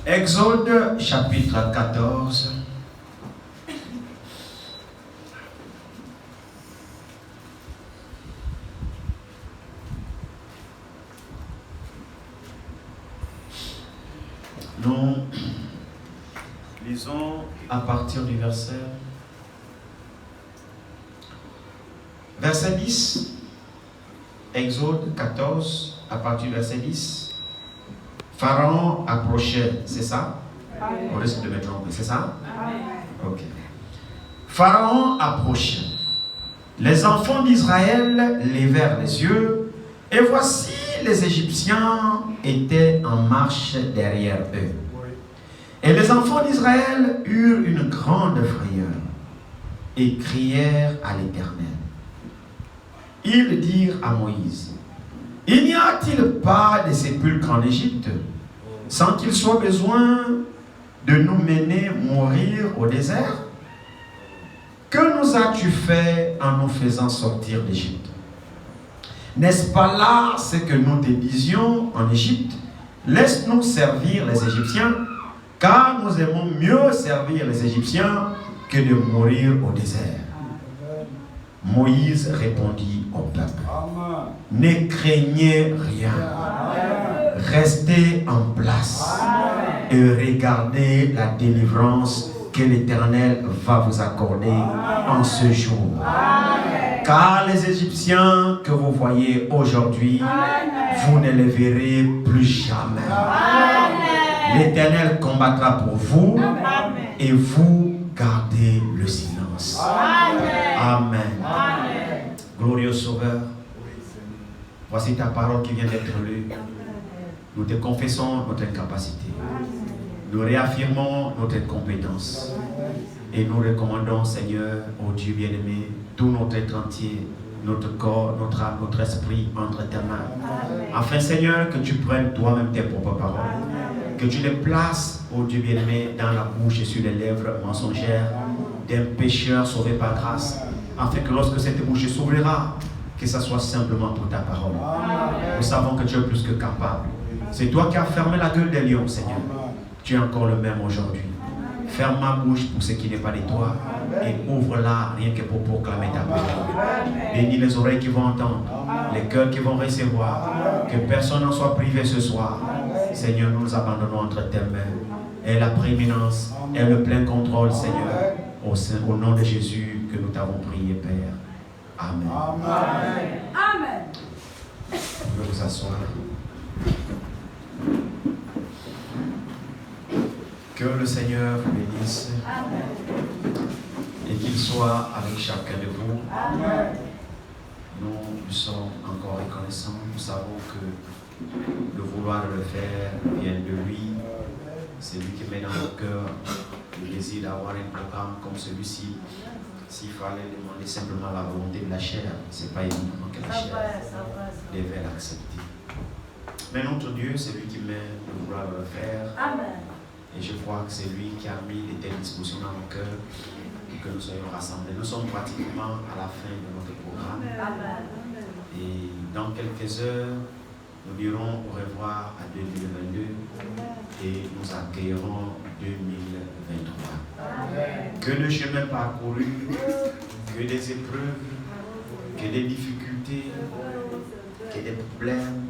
Exode chapitre 14. Nous lisons à partir du verset 10. Exode 14, à partir du verset 10. Pharaon approchait, c'est ça? Amen. On risque de me tromper, c'est ça? Amen. Ok. Pharaon approchait. Les enfants d'Israël levèrent les yeux, et voici les Égyptiens étaient en marche derrière eux. Et les enfants d'Israël eurent une grande frayeur et crièrent à l'Éternel. Ils dirent à Moïse, « Il n'y a-t-il pas de sépulcres en Égypte, sans qu'il soit besoin de nous mener mourir au désert? Que nous as-tu fait en nous faisant sortir d'Égypte? N'est-ce pas là ce que nous te disions en Égypte? Laisse-nous servir les Égyptiens, car nous aimons mieux servir les Égyptiens que de mourir au désert. » Moïse répondit au peuple, « Ne craignez rien, restez en place et regardez la délivrance que l'Éternel va vous accorder en ce jour. Car les Égyptiens que vous voyez aujourd'hui, vous ne les verrez plus jamais. L'Éternel combattra pour vous et vous gardez le silence. » Amen. Amen. Glorieux Sauveur, voici ta parole qui vient d'être lue. Nous te confessons notre incapacité. Nous réaffirmons notre incompétence. Et nous recommandons, Seigneur, ô Dieu bien-aimé, tout notre être entier, notre corps, notre âme, notre esprit entre tes mains. Afin, Seigneur, que tu prennes toi-même tes propres paroles. Que tu les places, ô Dieu bien-aimé, dans la bouche et sur les lèvres mensongères d'un pécheur sauvé par grâce, afin que lorsque cette bouche s'ouvrira, que ce soit simplement pour ta parole. Nous savons que tu es plus que capable. C'est toi qui as fermé la gueule des lions, Seigneur. Tu es encore le même aujourd'hui. Ferme ma bouche pour ce qui n'est pas de toi et ouvre-la rien que pour proclamer ta parole. Bénis les oreilles qui vont entendre, les cœurs qui vont recevoir. Que personne n'en soit privé ce soir. Seigneur, nous nous abandonnons entre tes mains. Et la prééminence et le plein contrôle, Seigneur. Au nom de Jésus que nous t'avons prié, Père. Amen. Amen. Amen. Vous pouvez vous asseoir. Que le Seigneur vous bénisse. Amen. Et qu'il soit avec chacun de vous. Amen. Nous sommes encore reconnaissants. Nous savons que le vouloir de le faire vient de lui. C'est lui qui met dans nos cœurs le désir d'avoir un programme comme celui-ci. S'il fallait demander simplement la volonté de la chair, ce n'est pas évidemment que la chair devait l'accepter. Mais notre Dieu, c'est lui qui met le vouloir de le faire. Amen. Et je crois que c'est lui qui a mis de telles dispositions dans nos cœurs pour que nous soyons rassemblés. Nous sommes pratiquement à la fin de notre programme. Amen. Et dans quelques heures, nous dirons au revoir à 2022 et nous accueillerons 2023. Amen. Que le chemin parcouru, que des épreuves, que des difficultés, que des problèmes.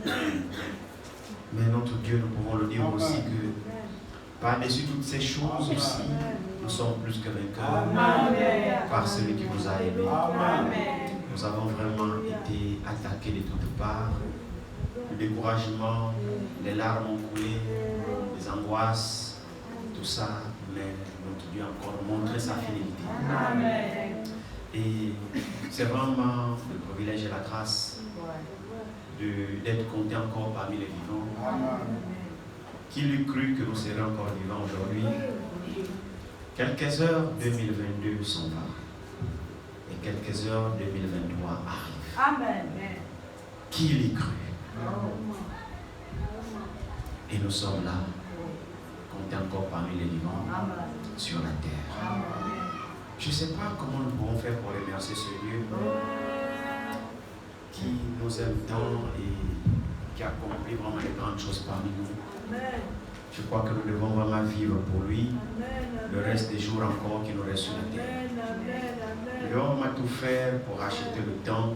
Mais notre Dieu, nous pouvons le dire aussi que par-dessus toutes ces choses aussi, nous sommes plus que vainqueurs par celui qui nous a aimés. Nous avons vraiment été attaqués de toutes parts. Le découragement, les larmes ont coulé, les angoisses, tout ça, mais notre Dieu a encore montré sa fidélité. Amen. Et c'est vraiment le privilège et la grâce d'être compté encore parmi les vivants. Amen. Qui l'eût cru que nous serions encore vivants aujourd'hui? Quelques heures 2022 s'en va et quelques heures 2023 arrivent. Amen. Qui l'eût cru? Et nous sommes là, comptés encore parmi les vivants sur la terre. Je ne sais pas comment nous pouvons faire pour remercier ce Dieu qui nous aime tant et qui accomplit vraiment les grandes choses parmi nous. Je crois que nous devons vraiment vivre pour lui le reste des jours encore qui nous reste sur la terre. L'homme a tout fait pour acheter le temps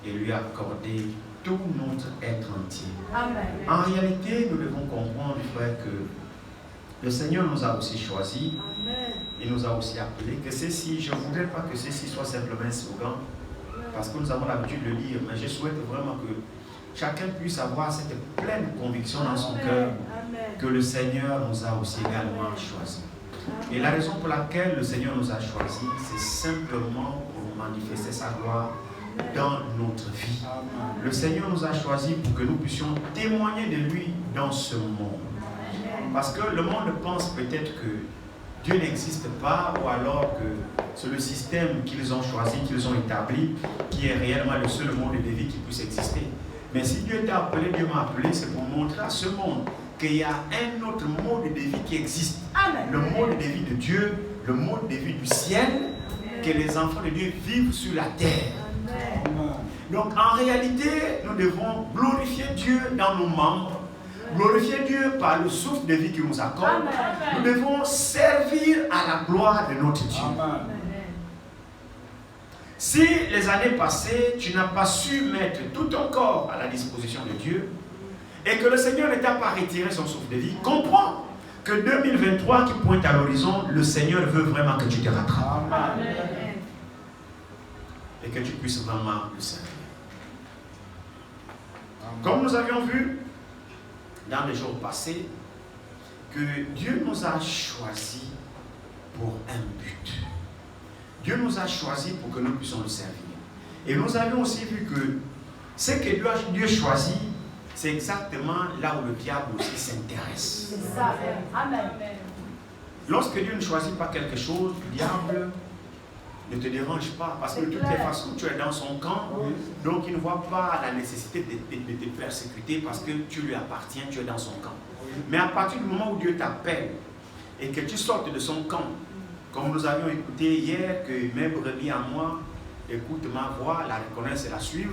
et lui accorder tout notre être entier. En réalité, nous devons comprendre, frère, que le Seigneur nous a aussi choisis. Il nous a aussi appelés. Que ceci, je ne voudrais pas que ceci soit simplement un slogan, parce que nous avons l'habitude de lire, mais je souhaite vraiment que chacun puisse avoir cette pleine conviction dans son cœur que le Seigneur nous a aussi également choisis. Et la raison pour laquelle le Seigneur nous a choisis, c'est simplement pour manifester sa gloire dans notre vie. Le Seigneur nous a choisis pour que nous puissions témoigner de lui dans ce monde. Parce que le monde pense peut-être que Dieu n'existe pas, ou alors que c'est le système qu'ils ont choisi, qu'ils ont établi, qui est réellement le seul monde de vie qui puisse exister. Mais si Dieu t'a appelé, Dieu m'a appelé, c'est pour montrer à ce monde qu'il y a un autre mode de vie qui existe. Amen. Le mode de vie de Dieu, le mode de vie du ciel, amen, que les enfants de Dieu vivent sur la terre. Amen. Donc en réalité, nous devons glorifier Dieu dans nos membres, glorifier Dieu par le souffle de vie qu'il nous accorde. Amen. Nous devons servir à la gloire de notre Dieu. Amen. Si les années passées, tu n'as pas su mettre tout ton corps à la disposition de Dieu et que le Seigneur ne t'a pas retiré son souffle de vie, comprends que 2023 qui pointe à l'horizon, le Seigneur veut vraiment que tu te rattrapes. Amen. Et que tu puisses vraiment le servir. Amen. Comme nous avions vu dans les jours passés, que Dieu nous a choisis pour un but. Dieu nous a choisis pour que nous puissions le servir. Et nous avions aussi vu que ce que Dieu choisit, c'est exactement là où le diable aussi s'intéresse. C'est ça. Amen. Lorsque Dieu ne choisit pas quelque chose, le diable ne te dérange pas. Parce que de toutes les façons, tu es dans son camp. Donc il ne voit pas la nécessité de te persécuter parce que tu lui appartiens, tu es dans son camp. Mais à partir du moment où Dieu t'appelle et que tu sortes de son camp, comme nous avions écouté hier, que mes brebis à moi écoutent ma voix, la reconnaissent et la suivent.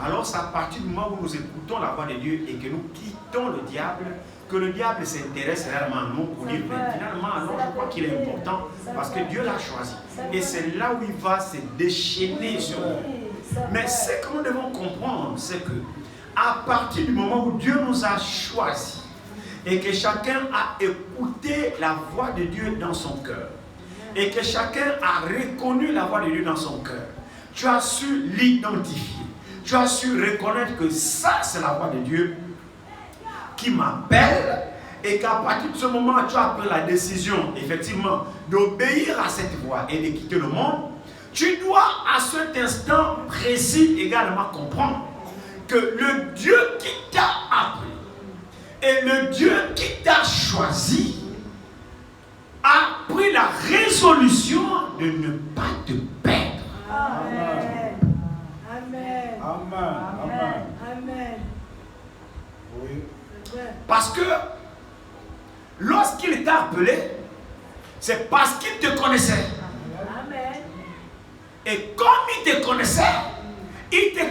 Alors c'est à partir du moment où nous écoutons la voix de Dieu et que nous quittons le diable, que le diable s'intéresse réellement à nous pour dire, mais finalement, alors je crois qu'il est important parce que Dieu l'a choisi. Et c'est là où il va se déchaîner sur nous. Mais ce que nous devons comprendre, c'est que à partir du moment où Dieu nous a choisis et que chacun a écouté la voix de Dieu dans son cœur, et que chacun a reconnu la voix de Dieu dans son cœur, tu as su l'identifier, tu as su reconnaître que ça c'est la voix de Dieu qui m'appelle, et qu'à partir de ce moment tu as pris la décision effectivement d'obéir à cette voix et de quitter le monde, tu dois à cet instant précis également comprendre que le Dieu qui t'a appelé et le Dieu qui t'a choisi a pris la résolution de ne pas te perdre. Amen. Amen. Amen. Amen. Amen. Oui. Parce que lorsqu'il t'a appelé, c'est parce qu'il te connaissait. Amen. Et comme il te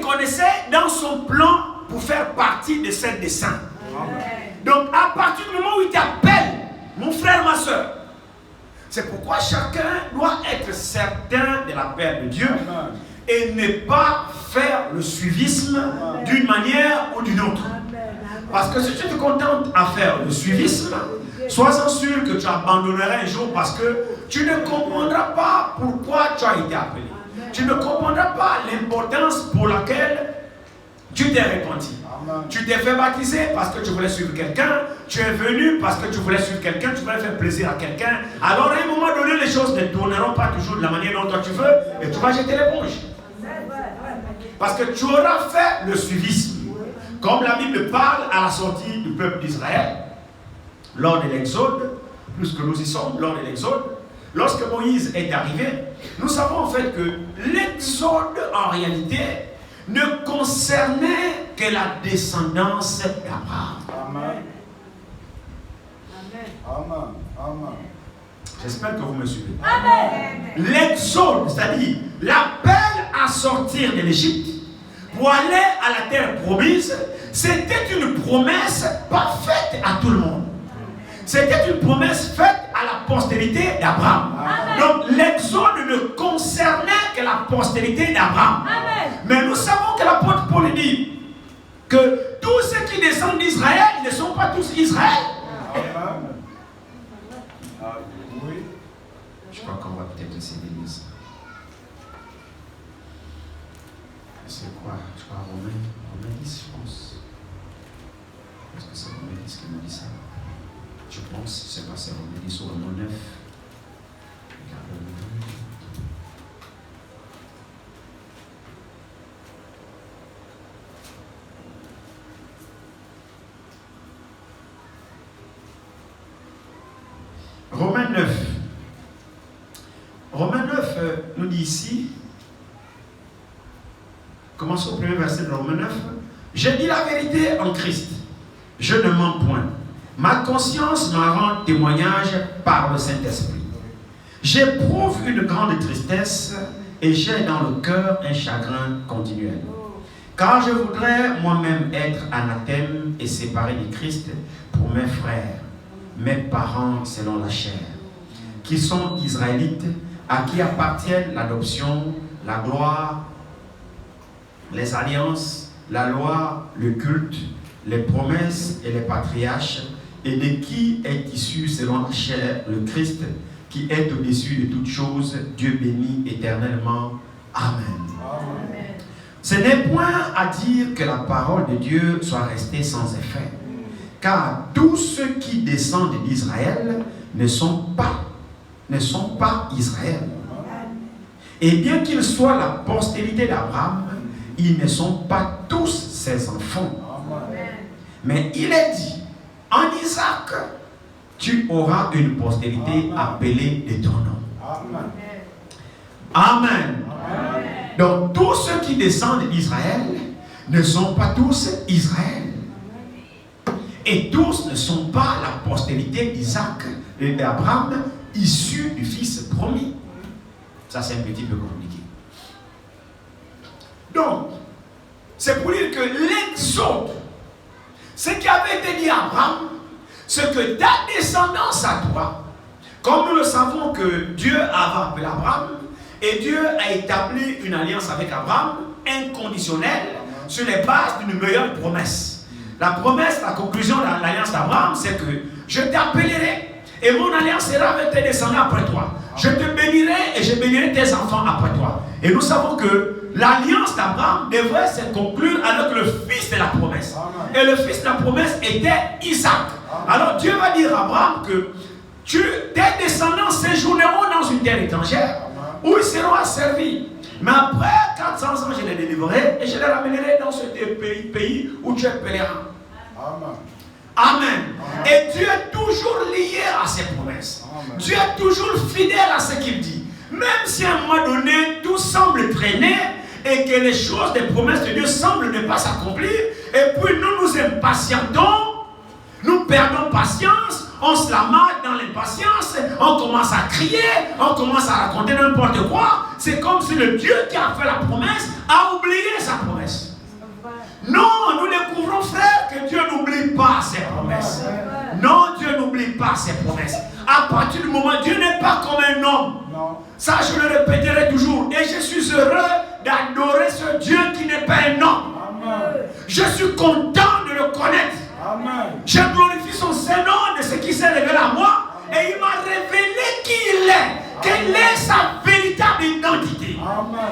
connaissait dans son plan pour faire partie de ses desseins. Amen. Donc à partir du moment où il t'appelle, mon frère, ma soeur, c'est pourquoi chacun doit être certain de l'appel de Dieu. Amen. Et ne pas faire le suivisme d'une manière ou d'une autre. Parce que si tu te contentes à faire le suivisme, sois-en sûr que tu abandonneras un jour parce que tu ne comprendras pas pourquoi tu as été appelé. Tu ne comprendras pas l'importance pour laquelle tu t'es repenti. Tu t'es fait baptiser parce que tu voulais suivre quelqu'un. Tu es venu parce que tu voulais suivre quelqu'un. Tu voulais faire plaisir à quelqu'un. Alors à un moment donné, les choses ne tourneront pas toujours de la manière dont toi tu veux. Et tu vas jeter l'éponge. Parce que tu auras fait le suivisme. Comme la Bible parle à la sortie du peuple d'Israël, lors de l'Exode, plus que nous y sommes, lors de l'Exode, lorsque Moïse est arrivé, nous savons en fait que l'Exode, en réalité, ne concernait que la descendance d'Abraham. Amen. Amen. Amen. J'espère que vous me suivez. Amen. L'Exode, c'est-à-dire l'appel à sortir de l'Égypte pour aller à la terre promise, c'était une promesse pas faite à tout le monde. C'était une promesse faite à la postérité d'Abraham. Donc l'exode ne concernait que la postérité d'Abraham. Mais nous savons que l'apôtre Paul dit que tous ceux qui descendent d'Israël ne sont pas tous Israël. Oui. Je crois qu'on va peut-être essayer de lire ça. C'est quoi? Je crois Romains 10, je pense. Est-ce que c'est Romains 10 qui m'a dit ça? Je pense, c'est pas c'est Romains 10 ou Romains 9. Romains 9. Romains 9 nous dit ici, commençons au premier verset de Romains 9. Je dis la vérité en Christ, je ne mens point. Ma conscience m'en rend témoignage par le Saint-Esprit. J'éprouve une grande tristesse et j'ai dans le cœur un chagrin continuel. Car je voudrais moi-même être anathème et séparé du Christ pour mes frères, mes parents selon la chair, qui sont israélites, à qui appartiennent l'adoption, la gloire, les alliances, la loi, le culte, les promesses et les patriarches, et de qui est issu selon la chair le Christ, qui est au-dessus de toutes choses, Dieu béni éternellement. Amen. Amen. Ce n'est point à dire que la parole de Dieu soit restée sans effet, car tous ceux qui descendent d'Israël ne sont pas Israël. Et bien qu'ils soient la postérité d'Abraham, ils ne sont pas tous ses enfants. Mais il est dit, en Isaac, tu auras une postérité appelée de ton nom. Amen. Donc tous ceux qui descendent d'Israël ne sont pas tous Israël. Et tous ne sont pas la postérité d'Isaac et d'Abraham, issue du fils promis. Ça c'est un petit peu compliqué. Donc, c'est pour dire que l'exode, ce qui avait été dit à Abraham, c'est que ta descendance à toi, comme nous le savons que Dieu avait appelé Abraham, et Dieu a établi une alliance avec Abraham, inconditionnelle, sur les bases d'une meilleure promesse. La promesse, la conclusion de l'alliance d'Abraham, c'est que je t'appellerai et mon alliance sera avec tes descendants après toi. Je te bénirai et je bénirai tes enfants après toi. Et nous savons que l'alliance d'Abraham devrait se conclure avec le fils de la promesse. Et le fils de la promesse était Isaac. Alors Dieu va dire à Abraham que tes descendants séjourneront dans une terre étrangère où ils seront asservis. Mais après 400 ans, je les délivrerai et je les ramènerai dans ce pays où tu es pèlerin. Amen. Et Dieu est toujours lié à ses promesses. Amen. Dieu est toujours fidèle à ce qu'il dit. Même si à un moment donné, tout semble traîner et que les choses des promesses de Dieu semblent ne pas s'accomplir, et puis nous nous impatientons, nous perdons patience, on se la marque dans l'impatience, on commence à crier, on commence à raconter n'importe quoi. C'est comme si le Dieu qui a fait la promesse a oublié sa promesse. Non, nous découvrons, frère, que Dieu n'oublie pas ses promesses. Non, Dieu n'oublie pas ses promesses. À partir du moment où Dieu n'est pas comme un homme. Ça, je le répéterai toujours. Et je suis heureux d'adorer ce Dieu qui n'est pas un homme. Je suis content de le connaître. Je glorifie son Saint-Nom de ce qui s'est révélé à moi. Et il m'a révélé qui il est. Quelle est sa véritable identité.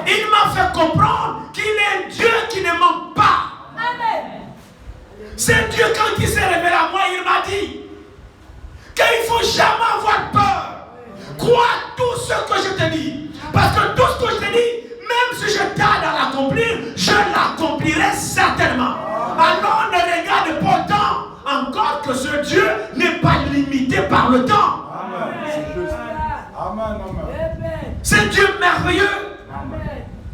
Il m'a fait comprendre qu'il est un Dieu qui ne ment pas. C'est Dieu, quand il s'est révélé à moi, il m'a dit qu'il ne faut jamais avoir peur. Crois tout ce que je te dis. Parce que tout ce que je te dis, même si je tarde à l'accomplir, je l'accomplirai certainement. Alors ne regarde pas le temps, encore que ce Dieu n'est pas limité par le temps. Amen. C'est Dieu merveilleux.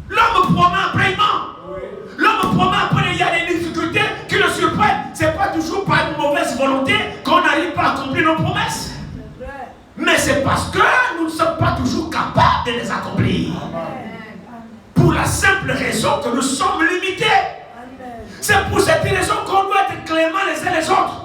L'homme promet après il ment. L'homme promet après il y a des difficultés qui le surprennent. Ce n'est pas toujours par une mauvaise volonté qu'on n'arrive pas à accomplir nos promesses. Mais c'est parce que nous ne sommes pas toujours capables de les accomplir. Pour la simple raison que nous sommes limités. C'est pour cette raison qu'on doit être clément les uns les autres.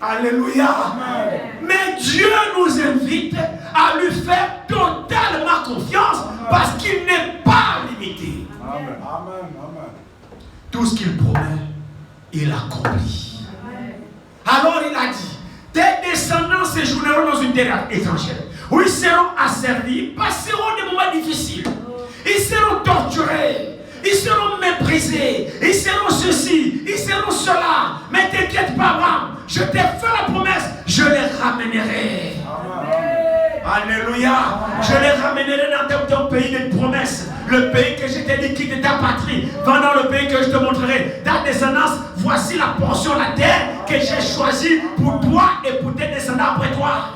Alléluia. Amen. Mais Dieu nous invite à lui faire totalement confiance parce qu'il n'est pas limité. Amen. Amen. Amen. Tout ce qu'il promet, il accomplit. Alors il a dit, tes descendants séjourneront dans une terre étrangère, où ils seront asservis, ils passeront des moments difficiles, ils seront torturés, ils seront méprisés, ils seront ceci, ils seront cela. Mais t'inquiète pas, Abraham, je t'ai fait la promesse, je les ramènerai. Alléluia. Je les ramènerai dans ton pays de promesses. Le pays que je t'ai dit, quitte ta patrie. Va dans le pays que je te montrerai. Ta descendance, voici la portion, la terre que j'ai choisie pour toi et pour tes descendants après toi.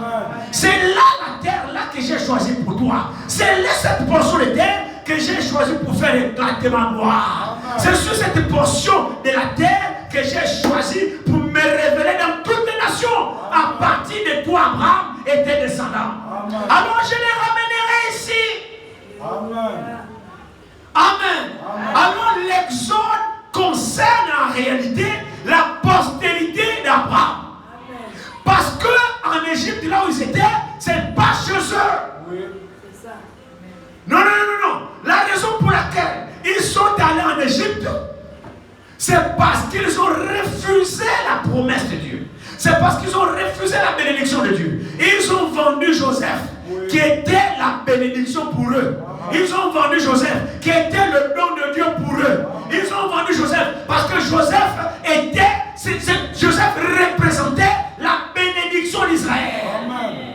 C'est là la terre là que j'ai choisie pour toi. C'est là cette portion de terre que j'ai choisie pour faire éclater ma gloire. C'est sur cette portion de la terre que j'ai choisi pour me révéler dans toutes les nations à partir de toi, Abraham, et tes descendants. Amen. Alors je les ramènerai ici. Amen. Amen. Amen. Alors l'exode concerne en réalité la postérité d'Abraham. Parce que en Égypte, là où ils étaient, c'est pas chez eux. Oui. C'est ça. Non. La raison pour laquelle ils sont allés en Égypte, c'est parce qu'ils ont refusé la promesse de Dieu. C'est parce qu'ils ont refusé la bénédiction de Dieu. Ils ont vendu Joseph, qui était la bénédiction pour eux. Ils ont vendu Joseph, qui était le don de Dieu pour eux. Ils ont vendu Joseph parce que Joseph représentait la bénédiction d'Israël. Amen.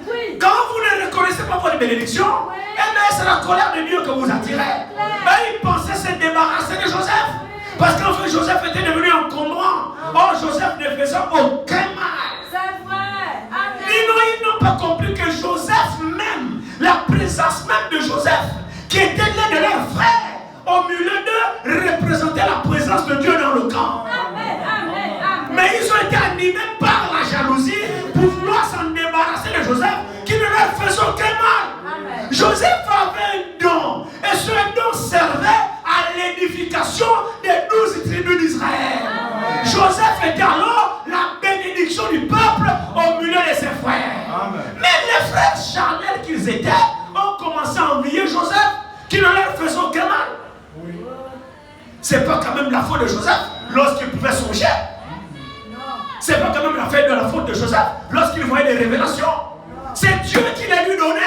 Oui. Quand vous ne reconnaissez pas votre bénédiction, c'est la colère de Dieu que vous attirez. Mais ils pensaient se débarrasser de Joseph. Parce qu'en fait, Joseph était devenu encombrant. Or, Joseph ne faisait aucun mal. C'est vrai. Amen. Ils n'ont pas compris que Joseph même, la présence même de Joseph, qui était l'un de leurs frères, au milieu d'eux, représentait la présence de Dieu dans le camp. Amen. Mais ils ont été animés par la jalousie pour vouloir s'en débarrasser de Joseph, qui ne leur faisait aucun mal. Amen. Joseph avait un don, et ce don servait à l'édification des 12 tribus d'Israël. Joseph était alors la bénédiction du peuple au milieu de ses frères. Amen. Mais les frères charnels qu'ils étaient ont commencé à envier Joseph, qui ne leur faisait aucun mal. Oui. C'est pas quand même la faute de Joseph lorsqu'il pouvait songer. C'est pas quand même la faute de Joseph lorsqu'il voyait des révélations. C'est Dieu qui les lui donnait.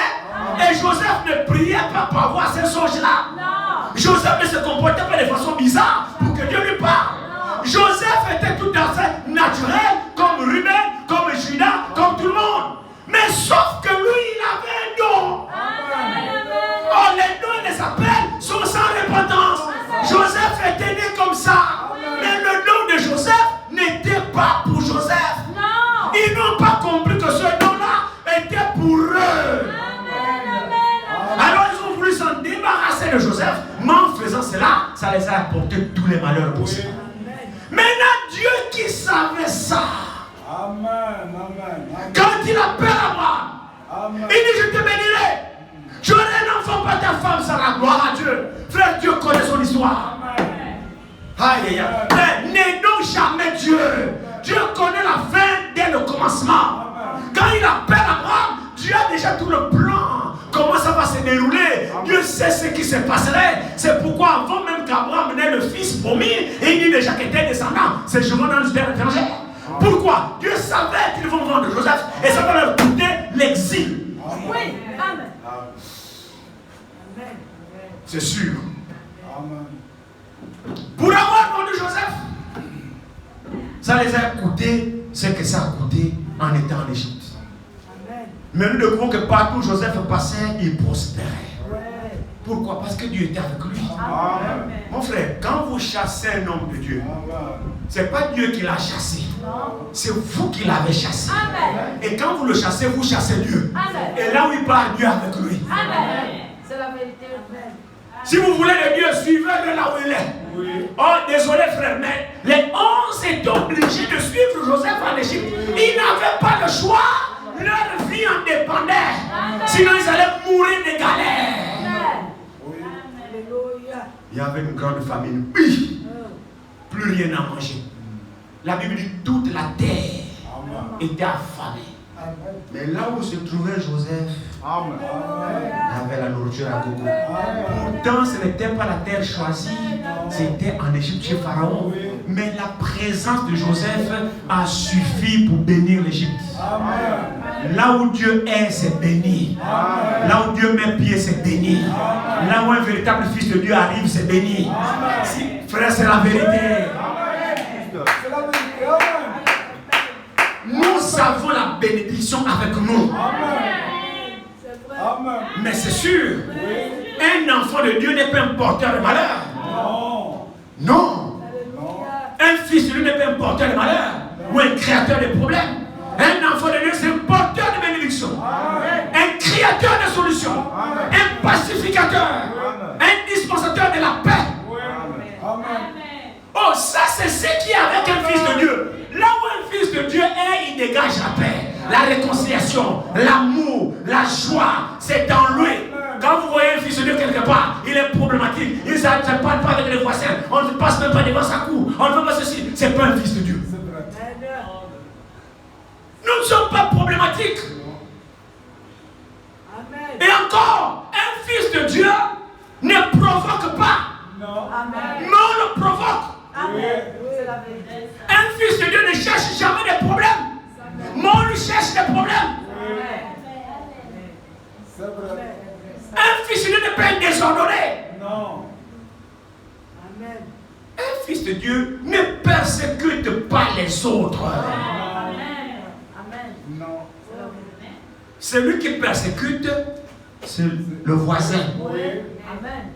Et Joseph ne priait pas pour avoir ces songes-là. Joseph ne se comportait pas de façon bizarre pour que Dieu lui parle. Joseph était tout à fait naturel, comme Ruben, comme Judas, comme tout le monde. Mais sauf que lui, il avait un don. Oh, les dons et les appels sont sans repentance. Joseph était né comme ça. Mais le don de Joseph n'était pas pour Joseph. Ils n'ont pas compris que ce don-là était pour eux. Alors ils ont voulu s'en débarrasser de Joseph, mais en faisant cela, ça les a apporté tous les malheurs possibles. Maintenant, Dieu qui savait ça, quand il appelle Abraham, il dit: je te bénirai. J'aurai un enfant par ta femme, ça la gloire à Dieu. Frère, Dieu connaît son histoire. Aïe, aïe, aïe. Mais n'aidons jamais Dieu. Dieu connaît la fin dès le commencement. Quand il appelle Abraham, Dieu a déjà tout le plan. Comment ça va se dérouler? Dieu sait ce qui se passerait. C'est pourquoi avant même qu'Abraham n'ait le fils promis, il dit déjà qu'il était descendant. C'est chemin dans une terre étrangère. Pourquoi? Dieu savait qu'ils vont vendre Joseph et ça va leur coûter l'exil. Oui. Amen. C'est sûr. Amen. Pour avoir vendu Joseph, ça les a coûté ce que ça a coûté en étant en Égypte. Mais nous découvrons que partout où Joseph passait, il prospérait. Pourquoi? Parce que Dieu était avec lui. Amen. Mon frère, quand vous chassez un homme de Dieu, ce n'est pas Dieu qui l'a chassé. C'est vous qui l'avez chassé. Amen. Et quand vous le chassez, vous chassez Dieu. Amen. Et là où il part, Dieu est avec lui. Amen. C'est la vérité. Si vous voulez le Dieu, suivez-le là où il est. Oui. Oh, désolé frère, mais les 11 étaient obligés de suivre Joseph en Égypte. Ils n'avaient pas le choix. Leur vie en dépendait. Sinon, ils allaient mourir de galère. Oui. Il y avait une grande famine. Oui. Plus rien à manger. La Bible dit toute la terre Amen. était affamée. Amen. Mais là où se trouvait Joseph, Amen. il avait la nourriture à gogo. Amen. Pourtant, ce n'était pas la terre choisie, c'était en Égypte chez Pharaon. Mais la présence de Joseph a suffi pour bénir l'Égypte. Amen. Là où Dieu est, c'est béni. Là où Dieu met pied, c'est béni. Là où un véritable fils de Dieu arrive, c'est béni. Si, frère, c'est la vérité. C'est la vérité. Amen. Nous avons la bénédiction avec nous. Amen. C'est vrai. Amen. Mais c'est sûr, Oui. un enfant de Dieu n'est pas un porteur de malheur. Non. Non. Alléluia. Un fils de Dieu n'est pas un porteur de malheur ou un créateur de problèmes. Un enfant de Dieu, c'est un porteur de bénédiction. Un créateur de solutions. Un pacificateur. Un dispensateur de la paix. Oui. Amen. Oh, ça c'est ce qui est avec un fils de Dieu. Là où un fils de Dieu est, il dégage la paix, la réconciliation, l'amour, la joie. C'est en lui. Quand vous voyez un fils de Dieu quelque part, il est problématique. Il ne parle pas avec les voisins. On ne passe même pas devant sa cour. On ne fait pas ceci. C'est pas un fils de Dieu. C'est vrai. Nous ne sommes pas problématiques. Amen. Et encore, un fils de Dieu ne provoque pas, Non. Amen. mais on le provoque. Amen. C'est la vérité. Un fils de Dieu ne cherche jamais des problèmes, mais on lui cherche des problèmes. C'est vrai. Un fils de Dieu n'est pas un désordonné. Non. Amen. Un fils de Dieu ne persécute pas les autres. Amen. Amen. Non. C'est la vérité. Celui qui persécute, c'est le voisin. Oui. Amen.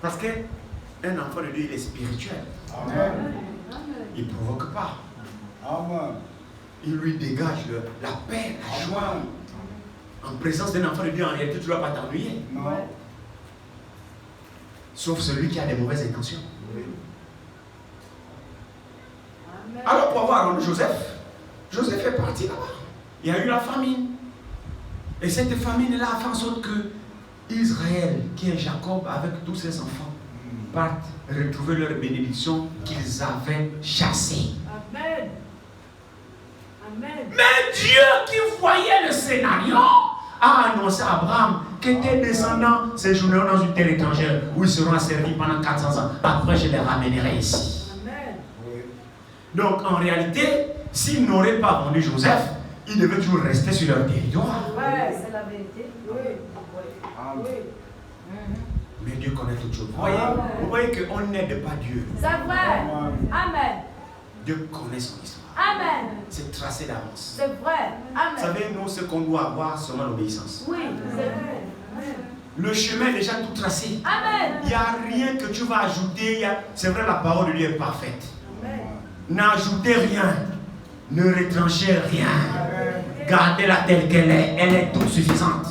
Parce qu'un enfant de Dieu, il est spirituel. Amen. Il ne provoque pas. Amen. Il lui dégage la paix, la joie. Amen. En présence d'un enfant de Dieu, en réalité, tu ne dois pas t'ennuyer. Non. Sauf celui qui a des mauvaises intentions. Oui. Amen. Alors pour avoir rendu Joseph, Joseph est parti là-bas. Il y a eu la famine. Et cette famine-là a fait en sorte que Israël, qui est Jacob avec tous ses enfants, partent retrouver leur bénédiction qu'ils avaient chassée. Amen. Amen. Mais Dieu qui voyait le scénario a annoncé à Abraham que tes descendants séjourneront dans une terre étrangère où ils seront asservis pendant 400 ans. Après, je les ramènerai ici. Amen. Oui. Donc en réalité, s'ils n'auraient pas vendu Joseph, ils devaient toujours rester sur leur territoire. Ouais, c'est la vérité. Oui. Amen. Oui. Mais Dieu connaît toutes choses. Vous voyez qu'on n'aide pas Dieu. C'est vrai. Amen. Dieu connaît son histoire. Amen. C'est tracé d'avance. C'est vrai. Vous Amen. savez, nous, ce qu'on doit avoir, c'est seulement l'obéissance. Oui, c'est vrai. Amen. Le chemin est déjà tout tracé. Amen. Il n'y a rien que tu vas ajouter. C'est vrai, la parole de Dieu est parfaite. Amen. N'ajoutez rien. Ne retranchez rien. Gardez-la telle qu'elle est. Elle est toute suffisante.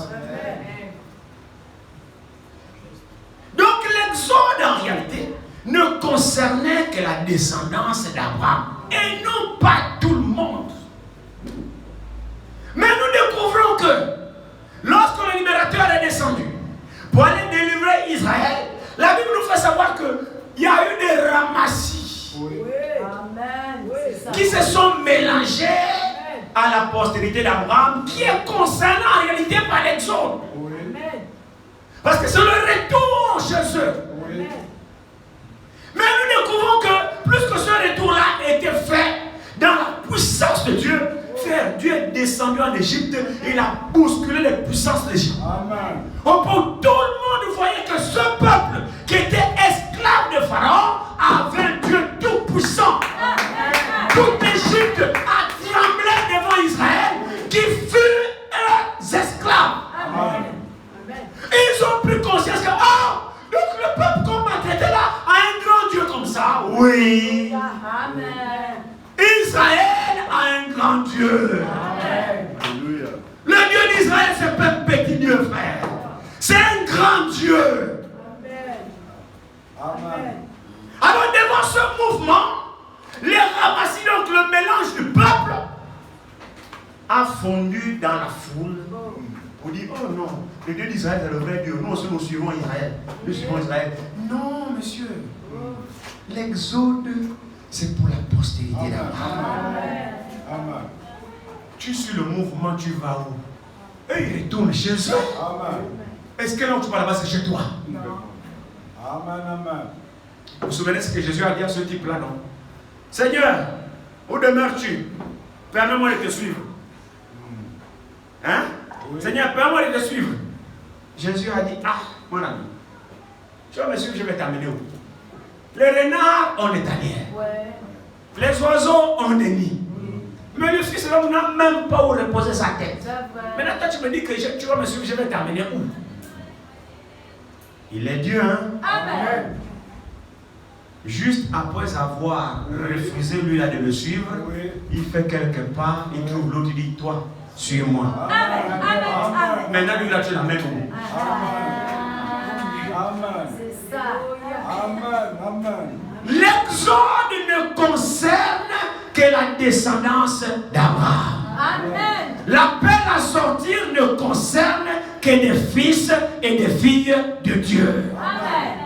Donc l'exode en réalité ne concernait que la descendance d'Abraham et non pas tout le monde. Mais nous découvrons que lorsque le libérateur est descendu pour aller délivrer Israël, la Bible nous fait savoir qu'il y a eu des ramassis Oui. Amen. C'est ça. qui se sont mélangés à la postérité d'Abraham qui est concernée en réalité par l'exode. Oui. Amen. Parce que c'est le retour chez eux. Oui. Mais nous découvrons que plus que ce retour-là était fait dans la puissance de Dieu, frère, Dieu est descendu en Égypte et il a bousculé les puissances d'Égypte. Amen. Pour tout le monde voyait que ce peuple qui était esclave de Pharaon avait un Dieu tout puissant. Toute l'Égypte a tremblé devant Israël qui fut esclave. Amen. Amen. Ils ont pris conscience que, donc le peuple qu'on m'a traité là a un grand Dieu comme ça. Oui. Amen. Israël a un grand Dieu. Alléluia. Le Dieu d'Israël, c'est pas un petit Dieu, frère. C'est un grand Dieu. Amen. Amen. Alors devant ce mouvement, les ramassis, donc le mélange du peuple, a fondu dans la foule. On dit, oh non, le Dieu d'Israël est le vrai Dieu. Nous aussi, nous suivons Israël. Nous suivons Israël. Non, monsieur. L'exode, c'est pour la postérité d'Abraham. Amen. Tu suis le mouvement, tu vas où? Et il retourne chez eux. Amen. Est-ce que là où tu vas là-bas, c'est chez toi? Amen. Amen. Vous vous souvenez ce que Jésus a dit à ce type-là, non? Seigneur, où demeures-tu? Permets-moi de te suivre. Hein? Oui. Seigneur, permets-moi de te suivre. Jésus a dit, ah, mon ami, tu vas me suivre, je vais t'amener où? Les renards ont des tanières. Ouais. Les oiseaux ont des nids. Mais le fils de l'homme n'a même pas où reposer sa tête. Maintenant, toi, tu me dis que tu vas me suivre, je vais t'amener où? Il est Dieu, hein? Amen. Juste après avoir refusé lui là de le suivre, il fait quelque part, il trouve l'autre, il dit, toi, suis-moi. Amen. Amen. Maintenant, lui là, tu l'amènes où? Amen. C'est ça. Amen. Amen. L'exode ne concerne que la descendance d'Abraham. Amen. L'appel à sortir ne concerne que des fils et des filles de Dieu. Amen.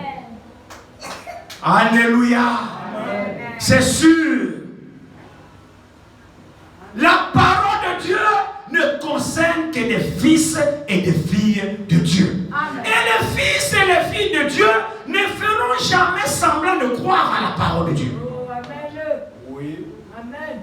Alléluia. C'est sûr. La parole de Dieu ne concerne que des fils et des filles de Dieu. Amen. Et les fils et les filles de Dieu ne feront jamais semblant de croire à la parole de Dieu. Oh, amen. Oui. Amen.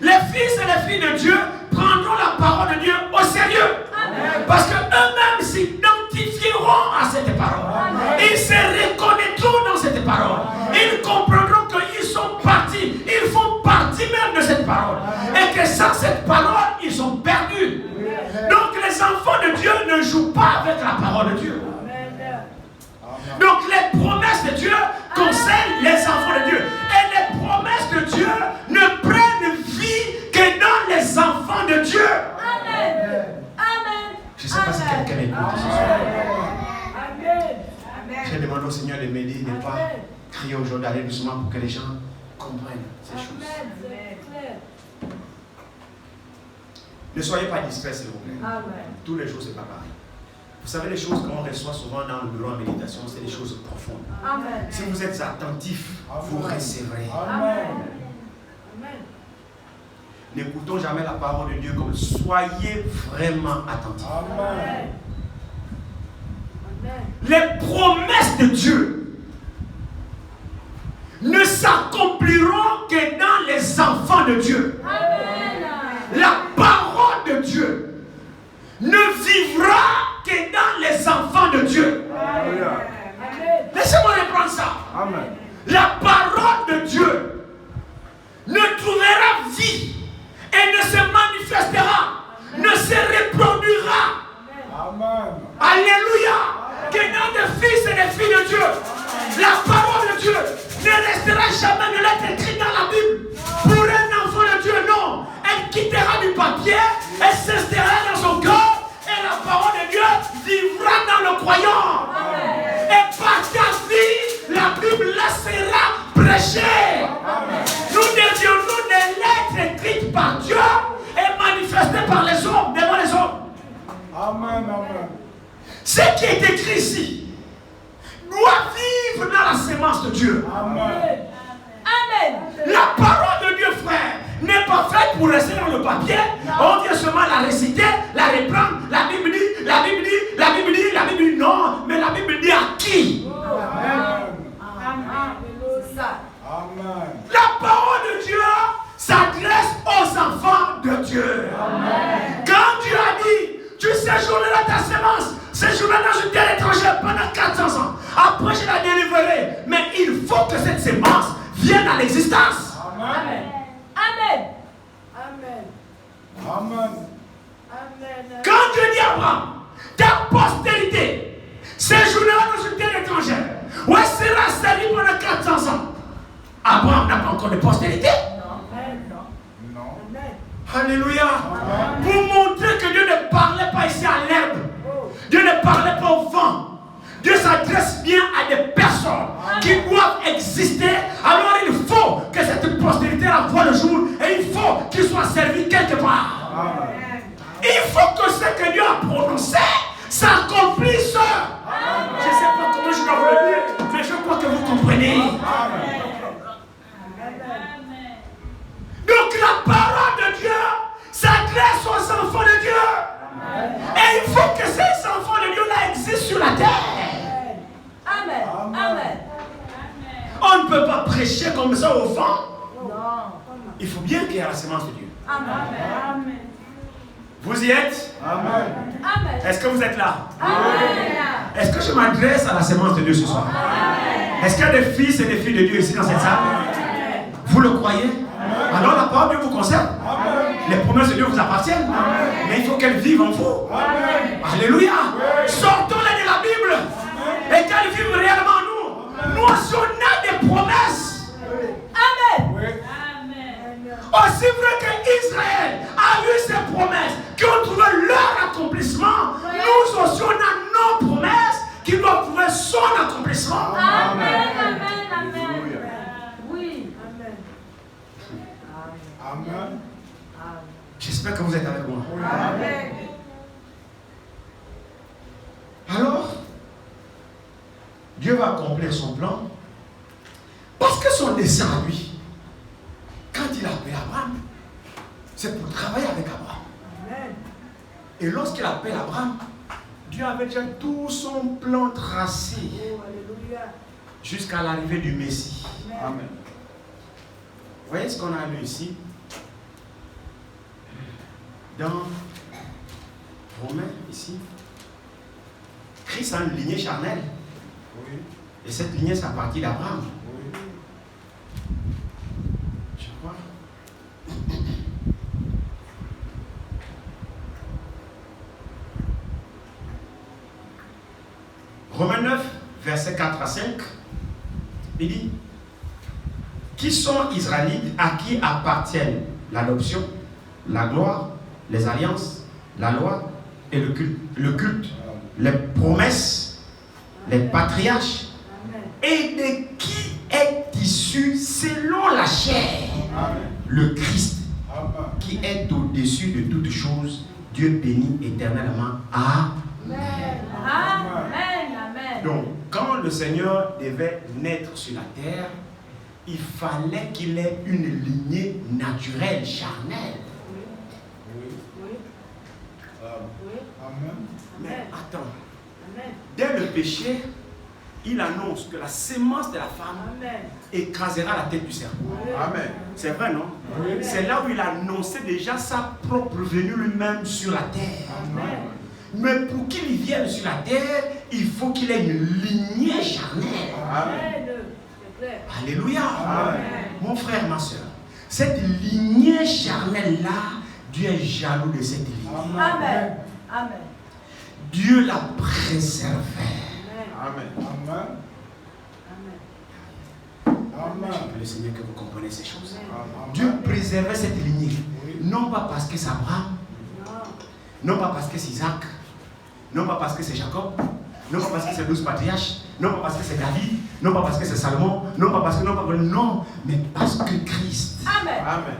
Les fils et les filles de Dieu prendront la parole de Dieu au sérieux. Amen. Parce qu'eux-mêmes s'identifieront à cette parole. Amen. Ils se reconnaîtront dans cette parole. Amen. Ils comprendront qu'ils sont partis. Ils font partie même de cette parole. Amen. Et que sans cette parole, ils sont perdus. Amen. Donc les enfants de Dieu ne jouent pas avec la parole de Dieu. Amen. Donc les promesses de Dieu concernent les enfants de Dieu. Et les promesses de Dieu ne prennent vie que dans les enfants de Dieu. Amen. Amen. Je ne sais pas si quelqu'un écoute ce soir. Amen. J'ai demandé au Seigneur de m'aider, de ne pas crier aujourd'hui, d'aller doucement pour que les gens comprennent ces choses. Ne soyez pas distraits, s'il vous plaît. Tous les jours, ce n'est pas pareil. Vous savez, les choses qu'on reçoit souvent dans le bureau en méditation, c'est des choses profondes. Amen. Si vous êtes attentifs, vous recevrez. Amen. N'écoutons jamais la parole de Dieu comme soyez vraiment attentifs. Amen. Les promesses de Dieu ne s'accompliront que dans les enfants de Dieu. Amen. La parole de Dieu ne vivra que dans les enfants de Dieu. Amen. Laissez-moi reprendre ça. Amen. La parole de Dieu ne trouvera vie et ne se manifestera, ne se reproduira. Amen. Alléluia. Que dans des fils et des filles de Dieu, la parole de Dieu ne restera jamais de l'être écrite dans la Bible. Pour un enfant de Dieu, non. Elle quittera du papier, elle s'installera dans son cœur et la parole de Dieu vivra dans le croyant. Amen. Et par ta vie, la Bible laissera prêcher. Amen. Nous devions-nous des lettres écrites par Dieu et manifestées par les hommes, devant les hommes. Amen, amen. Ce qui est écrit ici doit vivre dans la sémence de Dieu. Amen. Amen. La parole de Dieu, frère, n'est pas faite pour rester dans le papier. On vient seulement la réciter, la reprendre. La Bible dit, la Bible dit, la Bible dit, la Bible dit. Non, mais la Bible dit à qui? Amen. Amen. La parole de Dieu s'adresse aux enfants de Dieu. Amen. Quand Dieu a dit, tu séjourneras ta sémence, séjourneras dans une terre étrangère pendant 400 ans. Après, je la délivrerai. Mais il faut que cette sémence vienne à l'existence. Amen. Amen. Amen. Amen. Amen. Quand Dieu dit à Abraham, ta postérité séjournera dans une terre étrangère, où elle sera servie pendant 400 ans. Abraham n'a pas encore de postérité. Non. Alléluia. Amen. Pour montrer que Dieu ne parlait pas ici à l'herbe. Dieu ne parlait pas au vent. Dieu s'adresse bien à des personnes qui doivent exister. Alors il faut que cette postérité la voie le jour et il faut qu'il soit servi quelque part. Amen. Il faut que ce que Dieu a prononcé s'accomplisse. Je ne sais pas comment je dois vous le dire, mais je crois que vous comprenez. Amen. peux pas prêcher comme ça au vent. Non. Il faut bien qu'il y ait la semence de Dieu. Amen. Vous y êtes? Amen. Amen. Est-ce que vous êtes là? Amen. Est-ce que je m'adresse à la semence de Dieu ce soir? Est-ce qu'il y a des fils et des filles de Dieu ici dans cette salle? Vous le croyez? Alors la parole de Dieu vous concerne. Les promesses de Dieu vous appartiennent. Mais il faut qu'elles vivent en vous. Alléluia. Sortons-les de la Bible et qu'elles vivent réellement en nous. Nous aussi on a des promesses. Amen. Aussi vrai qu'Israël a eu ses promesses qui ont trouvé leur accomplissement, nous aussi on a nos promesses qui doivent trouver son accomplissement. Amen. Oui. Amen. J'espère que vous êtes avec moi. Amen. Alors, Dieu va accomplir son plan parce que son dessein à lui, quand il a appelé Abraham, c'est pour travailler avec Abraham. Et lorsqu'il appelle Abraham, Dieu avait déjà tout son plan tracé jusqu'à l'arrivée du Messie. Amen. Vous voyez ce qu'on a lu ici? Dans Romains, ici, Christ a une lignée charnelle. Oui. Et cette lignée, c'est à partir d'Abraham. Oui. Je crois. Romains 9, versets 4 à 5, il dit: qui sont Israélites à qui appartiennent l'adoption, la gloire, les alliances, la loi et le culte, les promesses, les patriarches, et de qui est issu selon la chair le Christ, qui est au-dessus de toutes choses, Dieu béni éternellement. Amen. Donc, quand le Seigneur devait naître sur la terre, il fallait qu'il ait une lignée naturelle, charnelle. Amen. Mais attends, dès le péché, il annonce que la sémence de la femme écrasera la tête du serpent. Amen. C'est vrai, non? Oui. C'est là où il annonçait déjà sa propre venue lui-même sur la terre. Amen. Mais pour qu'il vienne sur la terre, il faut qu'il ait une lignée charnelle. Amen. Alléluia. Amen. Mon frère, ma soeur, cette lignée charnelle-là, Dieu est jaloux de cette lignée. Amen. Dieu l'a préservée. Amen. Amen. Amen. Je prie le Seigneur que vous compreniez ces choses. Amen. Dieu préservait cette lignée. Oui. Non pas parce que c'est Abraham, non pas parce que c'est Isaac, non pas parce que c'est Jacob, non pas parce que c'est 12 patriarches, non pas parce que c'est David, non pas parce que c'est Salomon, non pas parce que non, mais parce que Christ. Amen. Amen.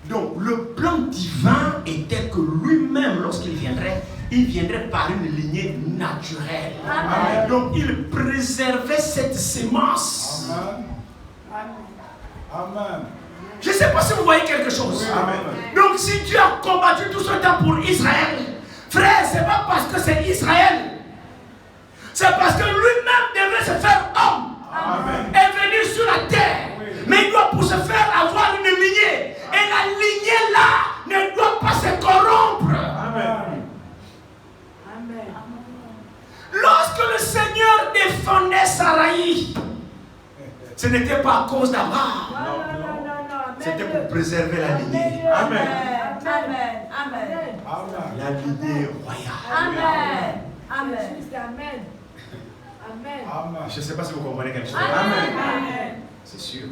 Donc le plan divin était que lui-même, lorsqu'il viendrait, il viendrait par une lignée naturelle. Amen. Donc il préservait cette sémence. Amen. Amen. Je ne sais pas si vous voyez quelque chose. Amen. Donc si Dieu a combattu tout ce temps pour Israël, frère, ce n'est pas parce que c'est Israël. C'est parce que lui-même devait se faire homme Amen. et venir sur la terre. Oui. Mais il doit pour se faire avoir une lignée. Et la lignée là ne doit pas se corrompre. Amen. Lorsque le Seigneur défendait Saraï, ce n'était pas à cause d'Abraham. C'était pour préserver la lignée. Amen. La lignée royale. Amen. Je ne sais pas si vous comprenez quelque chose. Amen. C'est sûr.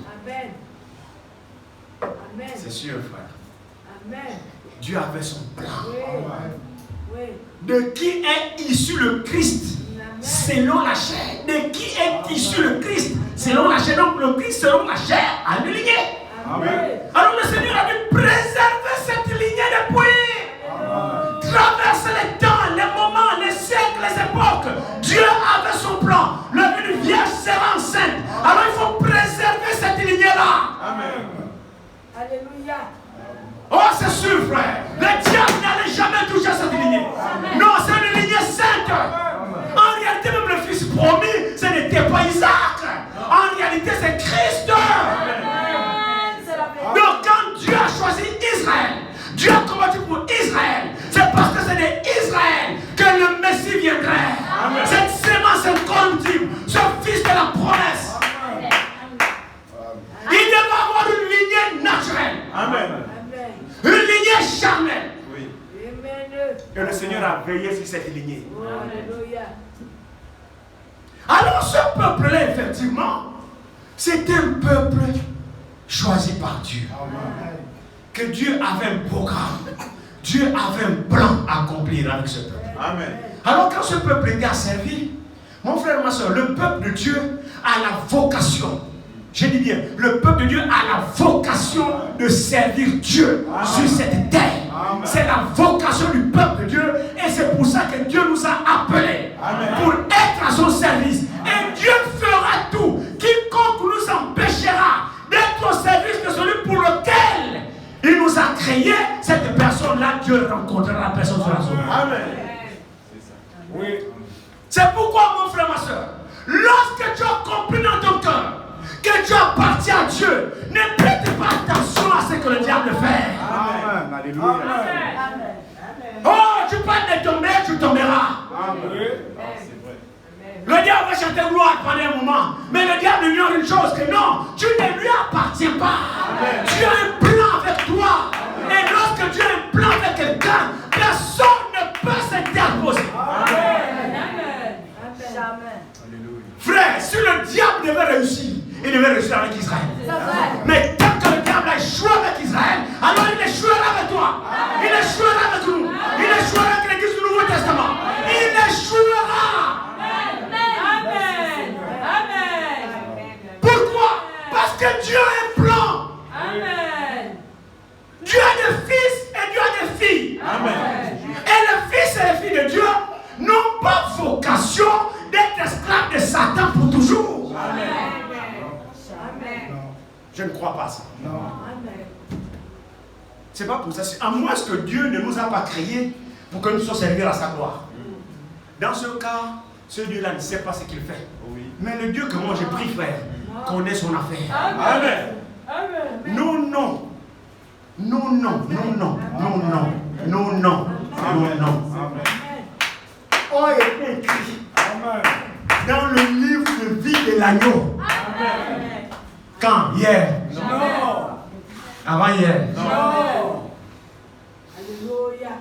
C'est sûr, frère. Dieu avait son plan. De qui est issu le Christ selon la chair? De qui est issu le Christ selon la chair? Donc le Christ selon la chair a une lignée. Amen. Alors le Seigneur a dû préserver cette lignée depuis. Traverse les temps, les moments, les siècles, les époques. Dieu avait son plan. Une vierge sera enceinte. Alors il faut préserver cette lignée-là. Amen. Alléluia. Oh, c'est sûr, frère. Le diable n'allait jamais toucher cette lignée. Non, c'est une lignée sainte. En réalité, même le fils promis, ce n'était pas Isaac. En réalité, c'est Christ. cette lignée. Alléluia. Alors ce peuple-là, effectivement, c'est un peuple choisi par Dieu. Que Dieu avait un programme. Dieu avait un plan à accomplir avec ce peuple. Amen. Alors quand ce peuple était asservi, mon frère et ma soeur, le peuple de Dieu a la vocation. Je dis bien, le peuple de Dieu a la vocation de servir Dieu sur cette terre. C'est la vocation du peuple de Dieu et c'est pour ça que Dieu nous a appelés pour être à son service. Et Dieu fera tout. Quiconque nous empêchera d'être au service de celui pour lequel il nous a créé, cette personne-là, Dieu rencontrera la personne sur la zone. Amen. Oui. C'est pourquoi, mon frère, ma soeur, lorsque tu as compris dans ton cœur que tu appartiens à Dieu, ne prête pas attention à ce que le diable fait. Amen. Alléluia. Amen. Oh, tu parles de tomber, tu tomberas. C'est vrai. Le diable va chanter gloire pendant un moment, mais le diable ignore une chose, que non, tu ne lui appartiens pas. Tu as un plan avec toi. Et lorsque tu as un plan avec quelqu'un, personne ne peut s'interposer. Frère, si le diable devait réussir, il devait réussir avec Israël. Mais tant que le diable a échoué avec Israël, alors il échouera avec toi. Il échouera avec nous. Il échouera avec l'église du Nouveau Testament. Il échouera. Pourquoi? Parce que Dieu a un plan. Dieu a des fils et Dieu a des filles. Amen. Et les fils et les filles de Dieu n'ont pas vocation d'être esclaves de Satan pour toujours. Je ne crois pas ça. C'est pas pour ça. À moins que Dieu ne nous a pas créés pour que nous soyons servir à sa gloire. Dans ce cas, ce Dieu-là ne sait pas ce qu'il fait. Mais le Dieu que moi j'ai pris, frère, connaît son affaire. Amen. Non, non. Non, non, non, non, non, non, non, non, non, non. Oh, il est écrit dans le livre de vie de l'agneau. Quand? Hier? Non. Avant hier? Non. Alléluia.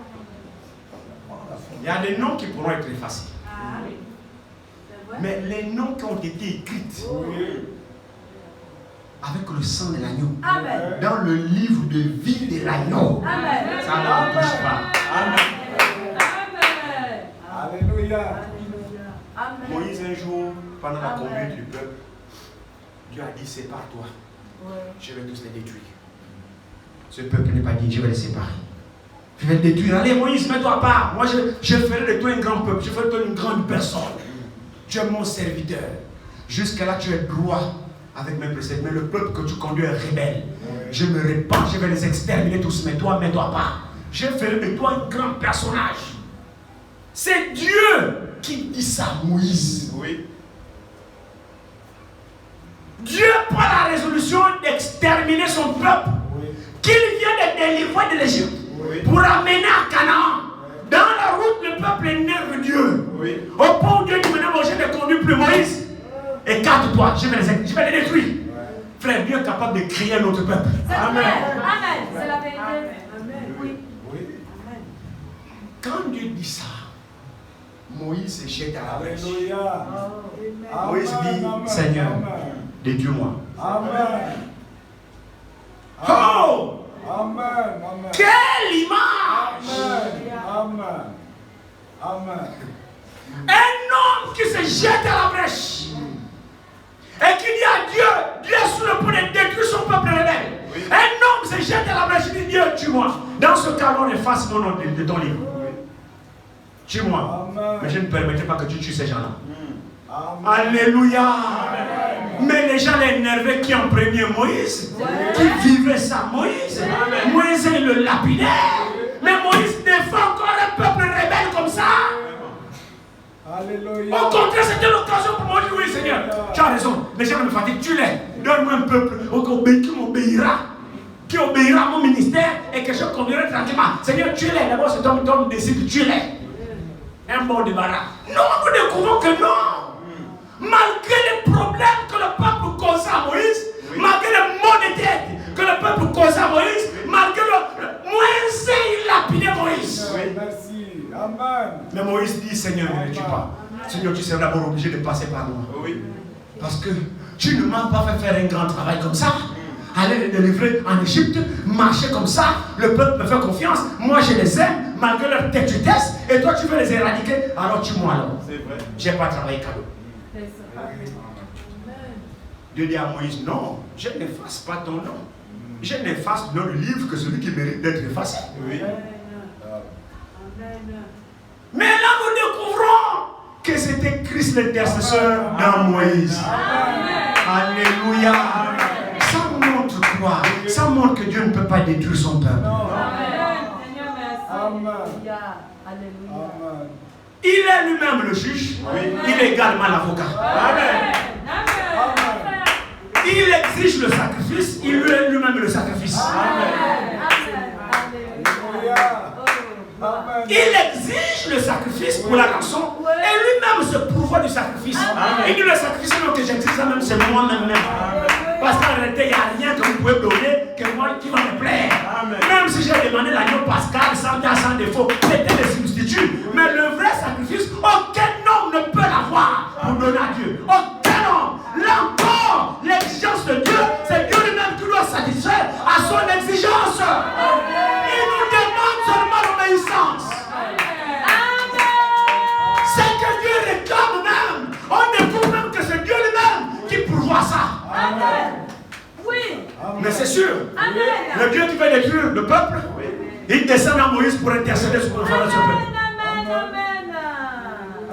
Il y a des noms qui pourront être effacés. Mais les noms qui ont été écrits avec le sang de l'agneau, dans le livre de vie de l'agneau, ça ne touche pas. Alléluia. Moïse, un jour, pendant la conduite du peuple, Dieu a dit: sépare-toi, je vais tous les détruire. Ce peuple n'est pas dit: je vais les séparer. Je vais les détruire. Allez, Moïse, mets-toi à part. Moi, je ferai de toi un grand peuple, je ferai de toi une grande personne. Tu es mon serviteur. Jusqu'à là, tu es droit avec mes préceptes. Mais le peuple que tu conduis est rebelle. Je me répands, je vais les exterminer tous. Mais toi, mets-toi pas. Je ferai de toi un grand personnage. C'est Dieu qui dit ça à Moïse. Oui. Dieu prend la résolution d'exterminer son peuple qu'il vient de délivrer de l'Égypte pour amener à Canaan. Dans la route, le peuple énerve Dieu. Au point où Dieu dit: maintenant, je ne conduis plus Moïse. Écarte-toi, je vais les détruire. Frère, Dieu est capable de créer un autre peuple. Amen. C'est la vérité. Amen. Oui. Quand Dieu dit ça, Moïse se jette à la brèche. Alléluia. Moïse dit: Seigneur, détruis-moi. Amen. Oh! Amen. Quelle image! Amen. Un homme qui se jette à la brèche et qui dit à Dieu: Dieu est sur le point de détruire son peuple rebelle. Un homme se jette à la brèche et dit: Dieu, tue-moi. Dans ce cas, on efface mon nom de ton livre. Tue-moi. Mais je ne permettrai pas que tu tues ces gens-là. Alléluia. Mais les gens l'énervaient qui en premier? Moïse. Qui vivait ça? Moïse. Moïse est le lapidaire. Mais Moïse défend encore un peuple rebelle comme ça. Alléluia. Au contraire, c'était l'occasion pour moi de dire: oui, Seigneur, tu as raison. Les gens me fatiguent, tue-les. Donne-moi un peuple qui m'obéira, qui obéira à mon ministère et que je conduirai tranquillement. Seigneur, tue-les. D'abord, cet homme décide de tuer-les. Un bon débarras. Non, nous découvrons que non. Malgré les problèmes que le peuple causait à Moïse, malgré les maux de tête que le peuple causait à Moïse, malgré le Moïse, il lapidait Moïse. Merci. Amen. Mais Moïse Seigneur, ne le tue pas. Seigneur, tu seras d'abord obligé de passer par moi. Oui. Parce que tu ne m'as pas fait faire un grand travail comme ça. Aller les délivrer en Égypte, marcher comme ça, le peuple me fait confiance, moi je les aime, malgré leur têtudesse, et toi tu veux les éradiquer, alors tue-moi alors. C'est vrai. J'ai pas travaillé cadeau. Dieu dit à Moïse, non, je n'efface pas ton nom. Je n'efface dans le livre que celui qui mérite d'être effacé. Oui. Mais là nous découvrons que c'était Christ l'intercesseur dans Moïse. Alléluia. Ça montre quoi? Ça montre que Dieu ne peut pas détruire son peuple. Il est lui-même le juge. Il est également l'avocat. Amen. Il exige le sacrifice. Il est lui-même le sacrifice. Il exige le sacrifice pour la rançon et lui-même se pourvoit du sacrifice. Il dit le sacrifice que j'exige même c'est moi-même. Parce qu'en réalité, il n'y a rien que vous pouvez donner que moi qui va me plaire. Même si j'ai demandé l'agneau pascal sans tas, sans défaut, c'était des substituts. Mais le vrai sacrifice, aucun homme ne peut l'avoir pour donner à Dieu. Aucun homme. Là encore, l'exigence de Dieu, c'est Dieu lui-même qui doit satisfaire à son exigence. Il nous demande seulement l'obéissance. C'est que Dieu réclame même. On découvre même que c'est Dieu lui-même qui pourvoit ça. Oui. Mais c'est sûr, le Dieu qui veut détruire le peuple, il descend à Moïse pour intercéder sur le peuple.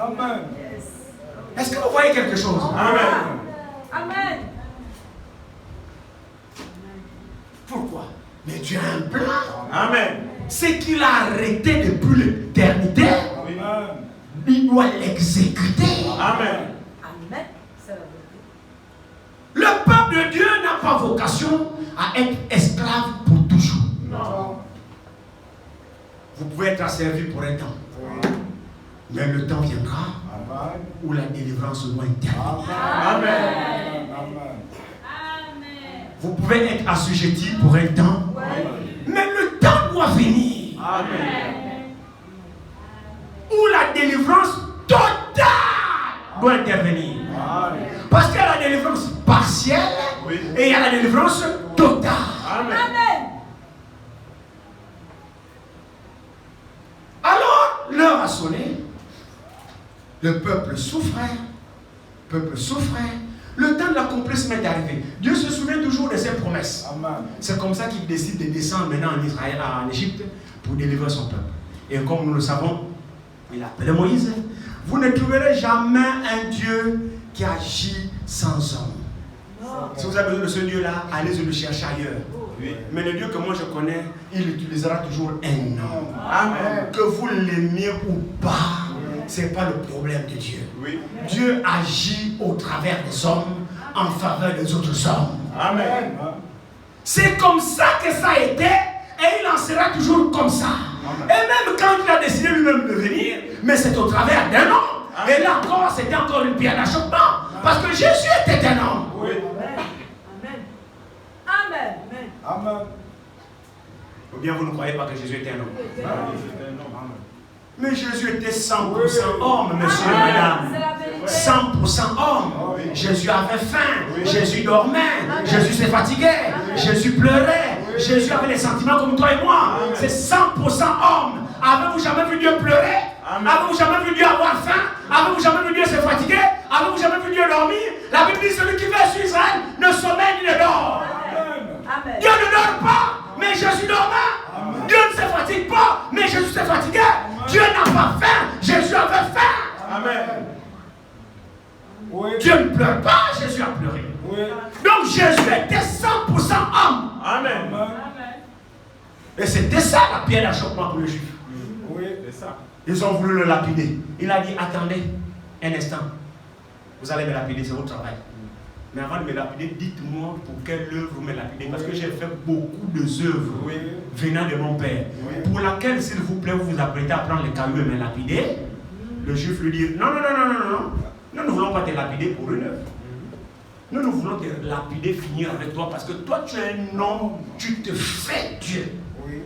Amen. Est-ce que vous voyez quelque chose? Amen. Pourquoi? Mais Dieu a un plan. Amen. C'est qu'il a arrêté depuis l'éternité. Amen. Il doit l'exécuter. Amen. Amen. C'est la vérité. Le peuple de Dieu n'a pas vocation à être esclave pour toujours. Non. Vous pouvez être asservi pour un temps. Mais le temps viendra Amen. où la délivrance doit intervenir. Amen. Amen. Vous pouvez être assujetti pour un temps. Mais le temps doit venir Amen. où la délivrance totale doit intervenir. Parce qu'il y a la délivrance partielle et il y a la délivrance totale. Amen. Alors, l'heure a sonné. Le peuple souffrait. Le temps de l'accomplissement est arrivé. Dieu se souvient toujours de ses promesses. Amen. C'est comme ça qu'il décide de descendre maintenant en Israël, en Égypte, pour délivrer son peuple. Et comme nous le savons, il a appelé Moïse. Vous ne trouverez jamais un Dieu qui agit sans homme. Si vous avez besoin de ce Dieu-là, allez le chercher ailleurs. Oui. Mais le Dieu que moi je connais, il utilisera toujours un homme. Amen. Que vous l'aimiez ou pas, ce n'est pas le problème de Dieu. Oui. Dieu agit au travers des hommes, en faveur des autres hommes. Amen. C'est comme ça que ça a été, et il en sera toujours comme ça. Amen. Et même quand il a décidé lui-même de venir, mais c'est au travers d'un homme. Amen. Et là encore, c'était encore une pierre d'achoppement. Parce que Jésus était un homme. Oui. Amen. Ou bien vous ne croyez pas que Jésus était un homme? C'est un homme. Mais Jésus était 100% homme, monsieur et madame. 100% homme. Jésus avait faim. Jésus dormait. Jésus se fatiguait. Jésus pleurait. Jésus avait des sentiments comme toi et moi. C'est 100% homme. Avez-vous jamais vu Dieu pleurer? Avez-vous jamais vu Dieu avoir faim? Avez-vous jamais vu Dieu se fatiguer? Avez-vous jamais vu Dieu dormir? La Bible dit celui qui veut sur Israël ne sommeille ni ne dort. Dieu ne dort pas, mais Jésus dormait. Dieu ne se fatigue pas, mais Jésus se fatiguait. Dieu n'a pas faim, Jésus avait faim. Amen. Oui. Dieu ne pleure pas, Jésus a pleuré. Oui. Donc Jésus était 100% homme. Amen. Et c'était ça la pierre d'achoppement pour les Juifs. Oui. C'est ça. Ils ont voulu le lapider. Il a dit, attendez un instant. Vous allez me lapider, c'est votre travail. Mais avant de me lapider, dites-moi pour quelle œuvre vous me lapidez. Parce que j'ai fait beaucoup d'œuvres venant de mon Père. Pour laquelle, s'il vous plaît, vous vous apprêtez à prendre les cailloux et me lapider. Le Juif lui dit, non. Nous ne voulons pas te lapider pour une œuvre. Nous voulons te lapider, finir avec toi. Parce que toi, tu es un homme, tu te fais Dieu. Oui.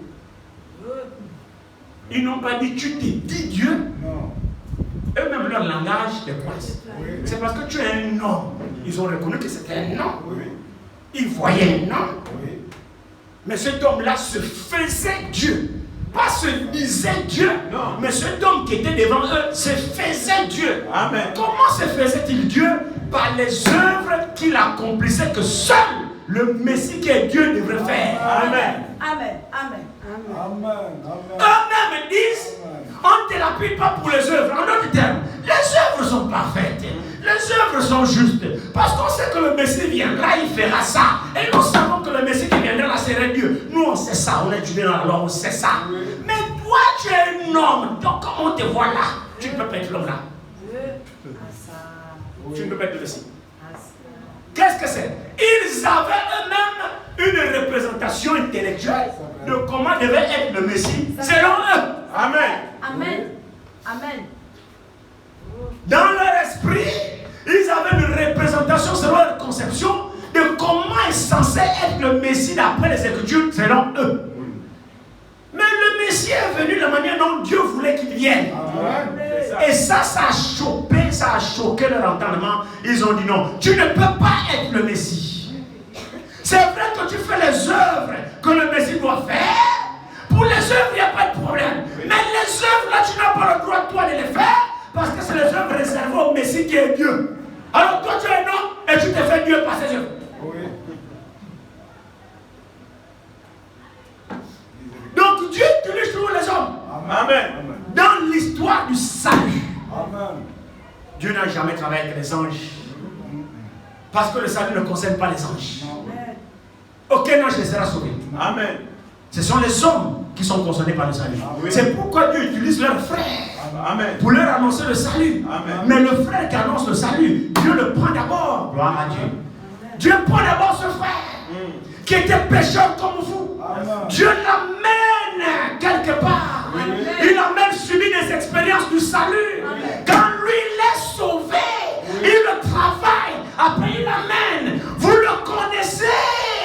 Ils n'ont pas dit, tu t'es dit Dieu. Non. eux-mêmes leur langage les coince. C'est parce que tu es un homme. Ils ont reconnu que c'était un homme. Ils voyaient un homme. Mais cet homme-là se faisait Dieu. Pas se disait Dieu, non. Mais cet homme qui était devant eux se faisait Dieu. Amen. Comment se faisait-il Dieu? Par les œuvres qu'il accomplissait que seul le Messie qui est Dieu devrait faire. Amen. Amen. Amen. Eux-mêmes disent, on ne te lapide pas pour les œuvres. En d'autres termes, les œuvres sont parfaites. Les œuvres sont justes. Parce qu'on sait que le Messie viendra, il fera ça. Et nous savons que le Messie qui viendra là serait Dieu. Nous on sait ça, on est étudié dans la loi, on sait ça. Mais toi tu es un homme, donc comme on te voit là, tu ne peux pas être l'homme là. Tu ne peux pas être le Messie. Qu'est-ce que c'est? Ils avaient eux-mêmes une représentation intellectuelle de comment devait être le Messie selon eux. Amen. Amen. Amen. Dans leur esprit, ils avaient une représentation selon leur conception de comment est censé être le Messie d'après les Écritures selon eux. Mais le Messie est venu de la manière dont Dieu voulait qu'il vienne. Et ça a choqué leur entendement. Ils ont dit non, tu ne peux pas être le Messie. C'est vrai que tu fais les œuvres que le Messie doit faire. Pour les œuvres, il n'y a pas de problème. Mais les œuvres là, tu n'as pas le droit toi de les faire. Parce que c'est les œuvres réservées au Messie qui est Dieu. Alors toi tu es un homme et tu te fais Dieu par ses œuvres. Donc Dieu utilise toujours les hommes. Amen. Dans l'histoire du salut. Amen. Dieu n'a jamais travaillé avec les anges. Parce que le salut ne concerne pas les anges. Amen. Aucun ange ne sera sauvé. Amen. Ce sont les hommes qui sont concernés par le salut. Amen. C'est pourquoi Dieu utilise leurs frères. Amen. Pour leur annoncer le salut. Amen. Mais le frère qui annonce le salut, Dieu le prend d'abord. Gloire à Dieu. Amen. Dieu prend d'abord ce frère qui était pécheur comme vous. Amen. Dieu l'amène quelque part. Amen. Il a même subi des expériences du salut. Amen. Quand lui l'est sauvé, il le travaille. Après il l'amène. Vous le connaissez.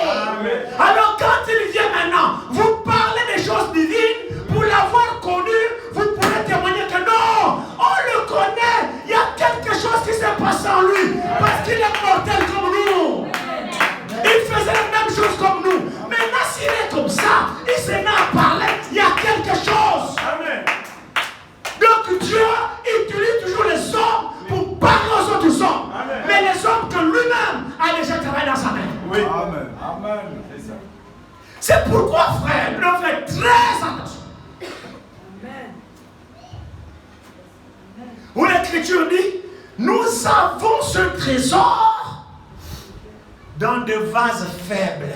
Amen. Alors quand il vient maintenant, vous parlez des choses divines. Pour l'avoir connu, vous pourrez témoigner que non, on le connaît. Il y a quelque chose qui s'est passé en lui. Parce qu'il est mortel comme nous. Il faisait la même chose comme nous. Maintenant, s'il est comme ça, il se met à parler. Il y a quelque chose. Amen. Donc Dieu utilise toujours les hommes pour parler aux autres hommes. Amen. Mais les hommes que lui-même a déjà travaillé dans sa main. Oui. Amen. Amen. C'est pourquoi, frère, nous devons faire très attention. Où l'Écriture dit, nous avons ce trésor dans des vases faibles.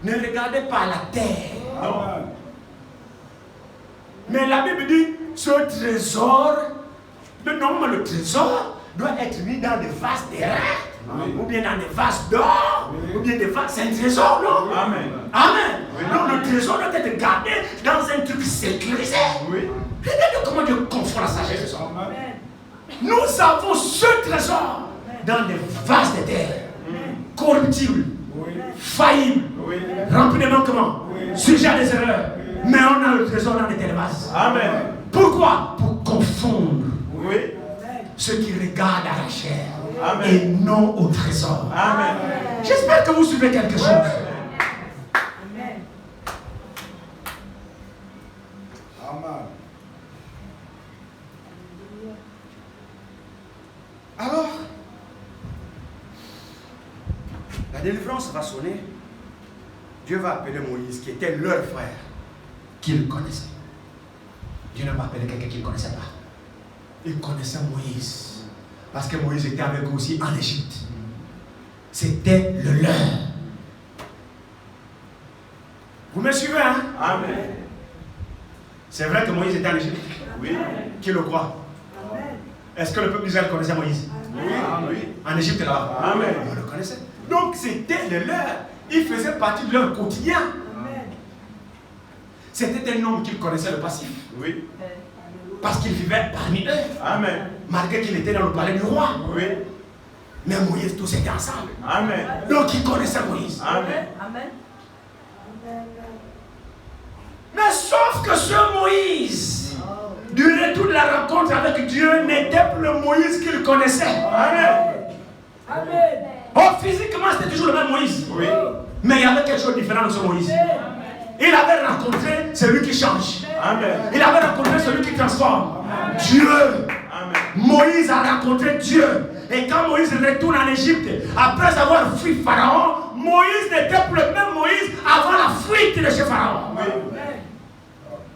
Ne regardez pas la terre. Non. Mais la Bible dit, ce trésor, normalement le trésor doit être mis dans des vases d'airain, ou bien dans des vases d'or, ou bien des vases, c'est un trésor, non? Amen. Amen. Donc le trésor doit être gardé dans un truc sécurisé. Oui. Regardez comment Dieu confond la sagesse. Nous avons ce trésor dans des vases de terre, corruptibles, faillibles, remplis de manquements, sujets à des erreurs. Mais on a le trésor dans des tels vases. Amen. Pourquoi? Pour confondre ceux qui regardent à la chair. Amen. Et non au trésor. Amen. J'espère que vous suivez quelque chose. Amen. Amen. Alors, la délivrance va sonner. Dieu va appeler Moïse, qui était leur frère, qu'il connaissait. Dieu n'a pas appelé quelqu'un qu'il ne connaissait pas. Il connaissait Moïse. Parce que Moïse était avec eux aussi en Égypte. C'était le leur. Vous me suivez, hein? Amen. C'est vrai que Moïse était en Égypte? Oui. Qui le croit? Amen. Est-ce que le peuple d'Israël connaissait Moïse? Oui. Oui. En Égypte là-bas? Amen. On le connaissait. Donc c'était le leur. Il faisait partie de leur quotidien. Amen. C'était un homme qui connaissait le passif. Oui. Parce qu'il vivait parmi eux. Amen. Malgré qu'il était dans le palais du roi. Oui. Mais Moïse, tous étaient ensemble. Amen. Donc il connaissait Moïse. Amen. Amen. Mais sauf que ce Moïse du retour de la rencontre avec Dieu n'était plus le Moïse qu'il connaissait. Amen. Amen. Oh, physiquement, c'était toujours le même Moïse. Oui. Mais il y avait quelque chose de différent dans ce Moïse. Il avait rencontré celui qui change. Amen. Il avait rencontré celui qui transforme. Dieu. Amen. Moïse a rencontré Dieu. Et quand Moïse retourne en Égypte, après avoir fui Pharaon, Moïse n'était plus le même Moïse avant la fuite de chez Pharaon. Oui.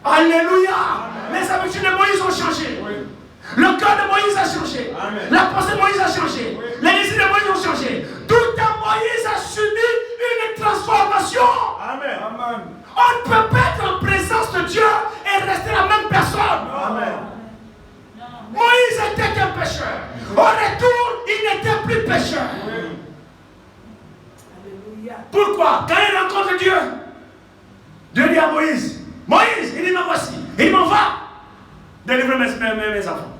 Alléluia. Les habitudes de Moïse ont changé. Oui. Le cœur de Moïse a changé. Amen. La pensée de Moïse a changé. Oui. Les désirs de Moïse ont changé. Tout un Moïse a subi une transformation. Amen. Amen. On ne peut pas être en présence de Dieu et rester la même personne. Amen. Moïse était un pécheur. Au retour, il n'était plus pécheur. Alléluia. Pourquoi? Quand il rencontre Dieu, Dieu dit à Moïse, Moïse, il dit, me voici. Il m'en va délivrer mes enfants.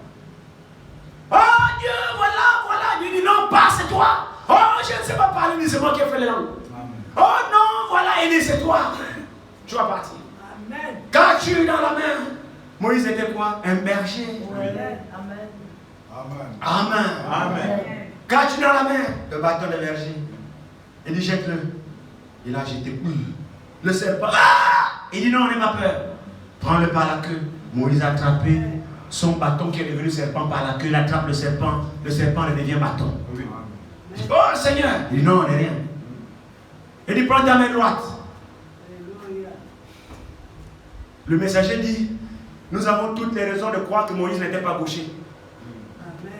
Oh Dieu, voilà. Dieu dit, non, pas, c'est toi. Oh, je ne sais pas parler, il dit, c'est moi qui ai fait les langues. Oh non, voilà, il dit, c'est toi. Tu vas partir. Amen. Quand tu es dans la main, Moïse était quoi? Un berger. Amen. Amen. Amen. Quand tu es dans la main, le bâton de berger, il dit, jette-le. Il a jeté. Le serpent. Ah! Il dit, non, n'aie pas peur. Prends-le par la queue. Moïse a attrapé son bâton qui est devenu serpent par la queue. Il attrape le serpent devient bâton. Oui. Il dit, oh Seigneur. Il dit, non, on n'est rien. Il dit, prends ta main droite. Alléluia. Le messager dit, nous avons toutes les raisons de croire que Moïse n'était pas gaucher. Amen.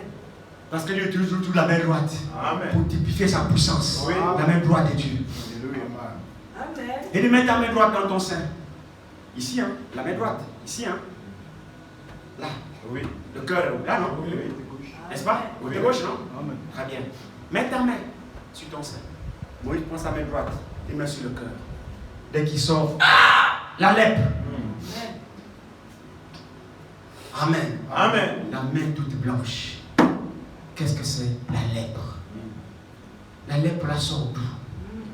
Parce que Dieu utilise toujours la main droite Amen. pour typifier sa puissance. Oui. La main droite de Dieu. Alléluia. Amen. Il dit, mets ta main droite dans ton sein. Ici, hein, la main droite. Ici, hein. Là. Oui. Le cœur, là, non? Oui, t'es gauche. N'est-ce pas? Côté Oui. gauche, non? Amen. Très bien. Mets ta main sur ton sein. Moïse prend sa main droite, il met sur le cœur. Dès qu'il sort, la lèpre. Amen. Amen. La main toute blanche. Qu'est-ce que c'est? La lèpre. La lèpre, la sort d'où?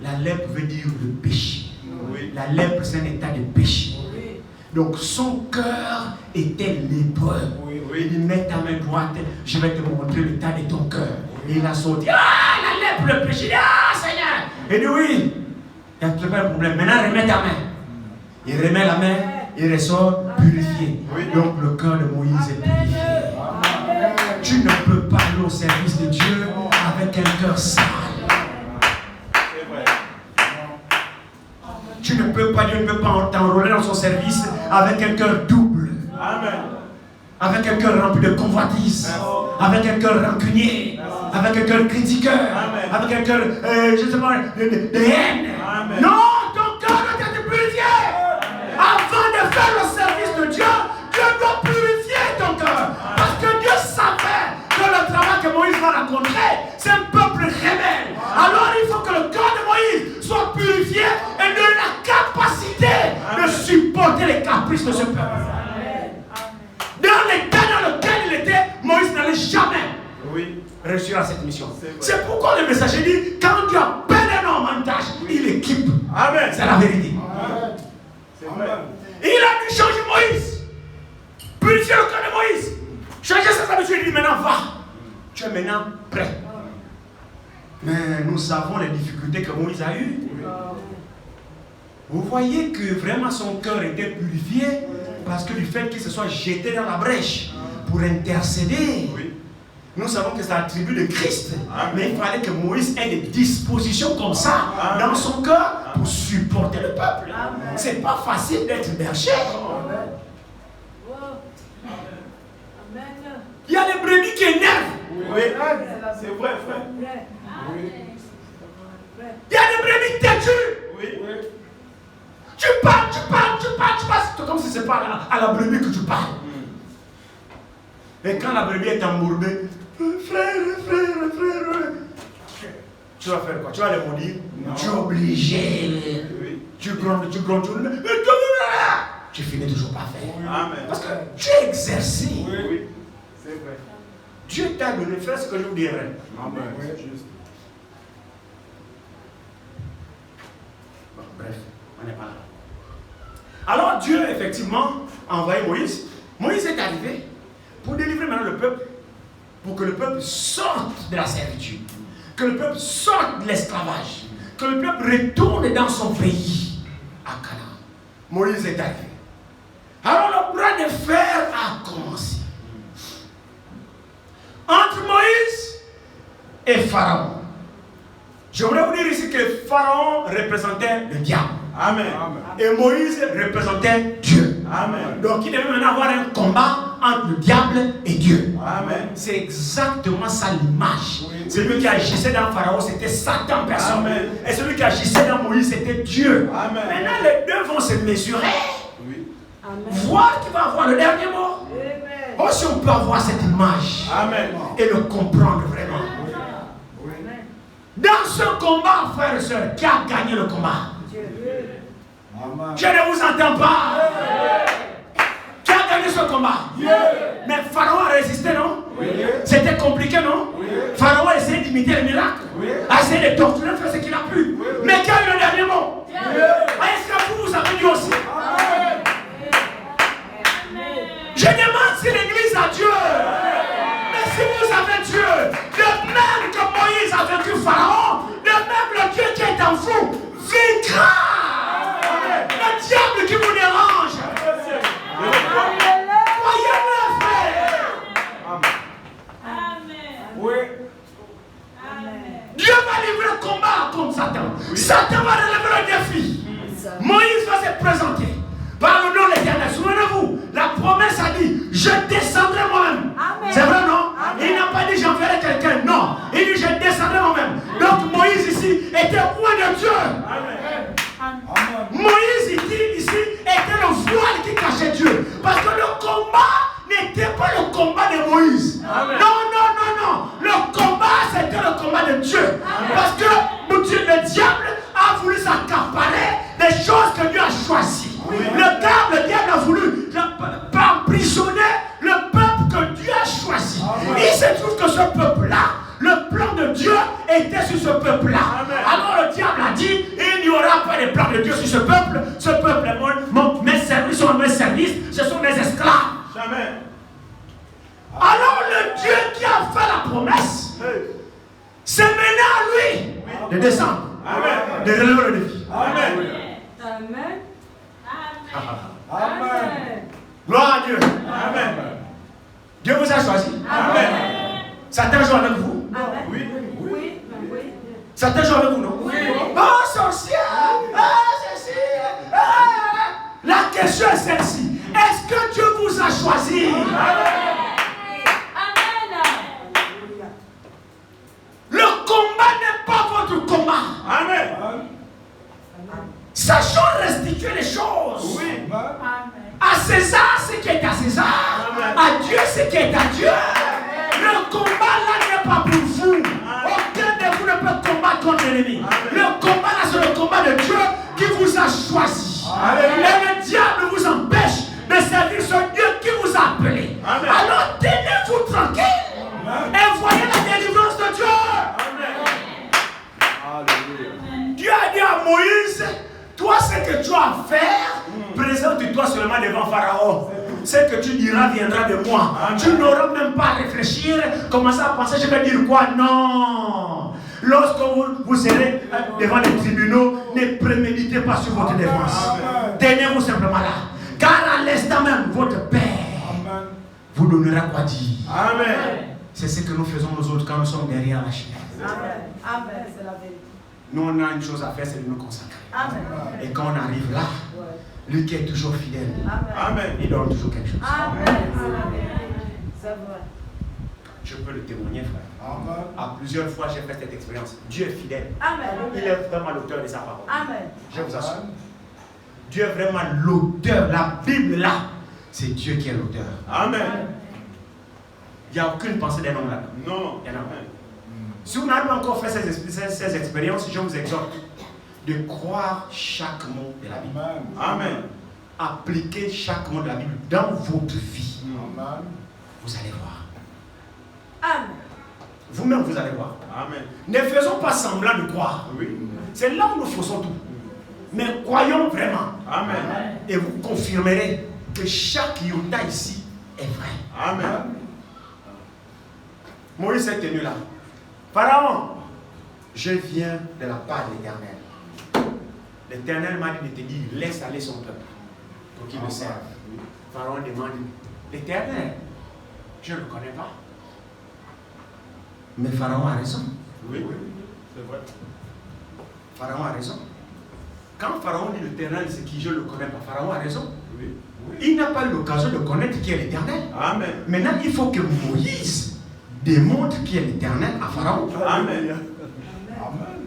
La lèpre veut dire le péché. Oui. La lèpre, c'est un état de péché. Oui. Donc son cœur était lépreux. Oui. Il dit, mets ta main droite, je vais te montrer l'état de ton cœur. Et il a sorti, la lèpre, le péché. Il dit, Seigneur. Il dit, oui, il n'y a pas de problème. Maintenant, remets ta main. Il remet la main, il ressort purifié. Oui. Donc le cœur de Moïse est purifié. Tu ne peux pas aller au service de Dieu avec un cœur sale. C'est vrai. Tu ne peux pas, Dieu ne peut pas t'enrôler dans son service avec un cœur double. Amen. Avec un cœur rempli de convoitise, avec un cœur rancunier, avec un cœur critiqueur, Amen. avec un cœur, je ne sais pas, de haine. Amen. Non, ton cœur doit être purifié. Avant de faire le service de Dieu, Dieu doit purifier ton cœur. Parce que Dieu savait que le travail que Moïse va rencontrer, c'est un peuple rebelle. Alors il faut que le cœur de Moïse soit purifié et donne la capacité de supporter les caprices de ce peuple. Dans l'état dans lequel il était, Moïse n'allait jamais Oui. réussir à cette mission. C'est vrai. C'est pourquoi le messager dit, quand Dieu appelle un homme en tâche, il équipe. Amen. C'est la vérité. C'est vrai. Il a dû changer Moïse. Purifier le cœur de Moïse. Changer ses habitudes. Il dit maintenant va. Tu es maintenant prêt. Mais nous savons les difficultés que Moïse a eues. Vous voyez que vraiment son cœur était purifié parce que du fait qu'il se soit jeté dans la brèche pour intercéder. Oui. Nous savons que c'est l'attribut de Christ. Amen. Mais il fallait que Moïse ait des dispositions comme ça dans son cœur pour supporter le peuple. C'est pas facile d'être berger. Il y a des brebis qui énervent. Oui. C'est vrai, frère. Il y a des brebis têtues. Oui. Tu parles. C'est comme si c'est pas à la brebis que tu parles. Et quand la brebis est embourbée, frère, tu vas faire quoi? Tu vas les maudire? Tu es obligé. Oui. Tu grondes, tu finis toujours par faire. Amen. Parce que tu es exercé. Oui. C'est vrai. Dieu t'a donné, fais ce que je vous dirai. Amen. Juste. Bon, bref, on n'est pas là. Alors Dieu, effectivement, a envoyé Moïse. Moïse est arrivé pour délivrer maintenant le peuple, pour que le peuple sorte de la servitude, que le peuple sorte de l'esclavage, que le peuple retourne dans son pays, à Canaan. Moïse est arrivé. Alors le bras de fer a commencé. Entre Moïse et Pharaon. Je voudrais vous dire ici que Pharaon représentait le diable. Amen. Et Moïse représentait Dieu. Amen. Donc il devait maintenant avoir un combat entre le diable et Dieu. Amen. C'est exactement ça l'image. Oui. Celui qui agissait dans Pharaon, c'était Satan personne. Amen. Et celui qui agissait dans Moïse, c'était Dieu. Amen. Maintenant les deux vont se mesurer. Oui. Voir qui va avoir le dernier mot. Amen. Oh, si on peut avoir cette image Amen. et le comprendre vraiment. Oui. Dans ce combat, frères et sœurs, qui a gagné le combat? Amen. Je ne vous entends pas. Qui a gagné ce combat? Mais Pharaon a résisté, non? Oui. C'était compliqué, non? Oui. Pharaon a essayé d'imiter le miracle, Oui. a essayé de torturer, faire ce qu'il a pu. Oui. Mais qui a eu le dernier mot? Est-ce que vous avez dit aussi? Je demande si l'église a Dieu. Mais si vous avez Dieu, le même que Moïse a vaincu Pharaon, le même le Dieu qui est en vous vaincra le diable qui vous dérange. Croyez-le, frère. Oui. Dieu va livrer le combat contre Satan. Satan va relever le défi. Moïse va se présenter par le nom de l'Éternel. Souvenez-vous, la promesse a dit, je descendrai moi-même. C'est vrai, non? Il n'a pas dit j'enverrai quelqu'un. Non. Il dit je descendrai moi-même. Donc Moïse ici était loin de Dieu. Moïse ici était le voile qui cachait Dieu. Parce que le combat n'était pas le combat de Moïse. Amen. Non. Le combat, c'était le combat de Dieu. Parce que le diable a voulu s'accaparer des choses que Dieu a choisies. Le diable a voulu emprisonner le peuple que Dieu a choisi. Il se trouve que ce peuple-là, le plan de Dieu était sur ce peuple-là. Alors le diable a dit, il n'y aura pas de plan de Dieu sur ce peuple. Ce peuple est mes services sont mes services, ce sont mes esclaves. Jamais. Alors le Dieu qui a fait la promesse, c'est maintenant à lui de descendre, Amen. de relever le défi. Amen. Amen. Gloire à Dieu. Amen. Dieu vous a choisi. Amen. Satan joue avec vous. Oui. Satan joue avec vous, non? Oui. Oh, sorcière! Ceci! La question est celle-ci. Est-ce que Dieu vous a choisi? Le combat n'est pas votre combat. Amen. Sachons restituer les choses. Oui. À César ce qui est à César. À Dieu ce qui est à Dieu. Le combat là n'est pas pour vous. Aucun de vous ne peut combattre contre l'ennemi. Le combat là c'est le combat de Dieu qui vous a choisi. Et le diable vous empêche de servir ce Dieu qui vous a appelé. Amen. Alors tenez-vous tranquille et voyez la délivrance de Dieu. Alléluia. Dieu a dit à Moïse, toi ce que tu as à faire, présente-toi seulement devant Pharaon. Ce que tu diras viendra de moi. Amen. Tu n'auras même pas à réfléchir, commencer à penser, je vais dire quoi? Non. Lorsque vous serez devant les tribunaux, ne préméditez pas sur votre défense. Tenez-vous simplement là. Car à l'instant même, votre Père vous donnera quoi dire. Amen. C'est ce que nous faisons nous autres quand nous sommes derrière la chaise. Amen. C'est la vérité. Nous, on a une chose à faire, c'est de nous consacrer. Amen. Et quand on arrive là, lui qui est toujours fidèle, Amen. il donne toujours quelque chose. Amen. C'est la vérité. C'est vrai. Je peux le témoigner, frère. À plusieurs fois, j'ai fait cette expérience. Dieu est fidèle. Amen. Il est vraiment l'auteur de sa parole. Amen. Je vous assure. Dieu est vraiment l'auteur. La Bible, là, c'est Dieu qui est l'auteur. Amen. Il n'y a aucune pensée d'un homme là-dedans. Non. Il y en a pas. Si vous n'avez pas encore fait ces expériences, je vous exhorte de croire chaque mot de la Bible. Amen. Appliquez chaque mot de la Bible dans votre vie. Vous allez voir. Amen. Vous-même, vous allez voir. Amen. Ne faisons pas semblant de croire. Oui. C'est là où nous faisons tout. Mais croyons vraiment. Amen. Et vous confirmerez que chaque iota ici est vrai. Amen. Moïse s'est tenu là. Pharaon, je viens de la part de l'Éternel. L'Éternel m'a dit de te dire, laisse aller son peuple pour qu'il le serve. Pharaon demande, l'Éternel, je ne le connais pas. Mais Pharaon a raison. Oui, c'est vrai. Pharaon a raison. Quand Pharaon dit l'Éternel, c'est qui je ne le connais pas, Pharaon a raison. Oui. Il n'a pas eu l'occasion de connaître qui est l'Éternel. Amen. Maintenant, il faut que Moïse démontre qui est l'Éternel à Pharaon. Amen.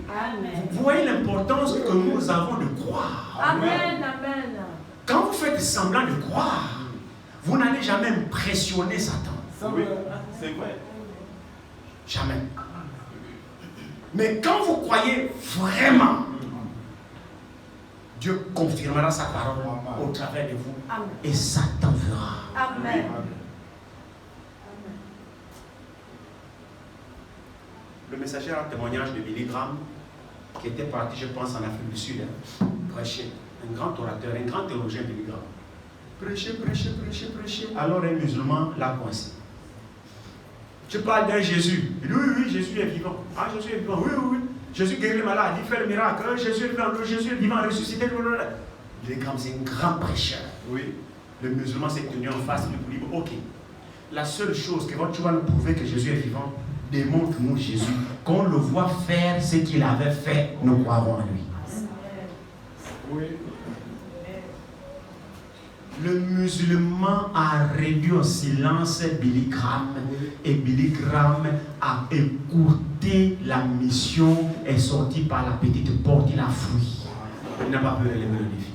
Amen. Vous voyez l'importance que nous avons de croire. Amen. Amen. Quand vous faites semblant de croire, vous n'allez jamais impressionner Satan. Oui, c'est vrai. Jamais. Mais quand vous croyez vraiment, Dieu confirmera sa parole au travers de vous. Amen. Et Satan verra. Amen. Le messager a un témoignage de Billy Graham qui était parti, je pense, en Afrique du Sud, prêcher. Un grand orateur, un grand théologien, Billy Graham. Prêcher. Alors un musulman l'a coincé. Tu parles d'un Jésus. Il dit oui, Jésus est vivant. Ah, Jésus est vivant. Oui. Jésus guérit les malades, il fait le miracle. Jésus est vivant, ressuscité. Billy Graham, c'est un grand prêcheur. Oui. Le musulman s'est tenu en face de lui. Ok. La seule chose que tu vas nous prouver que Jésus est vivant, démontre-nous Jésus. Qu'on le voit faire ce qu'il avait fait, nous croirons en lui. Oui. Le musulman a réduit au silence Billy Graham. Et Billy Graham a écouté la mission, est sorti par la petite porte, il a fui. Il n'a pas pu relever le défi.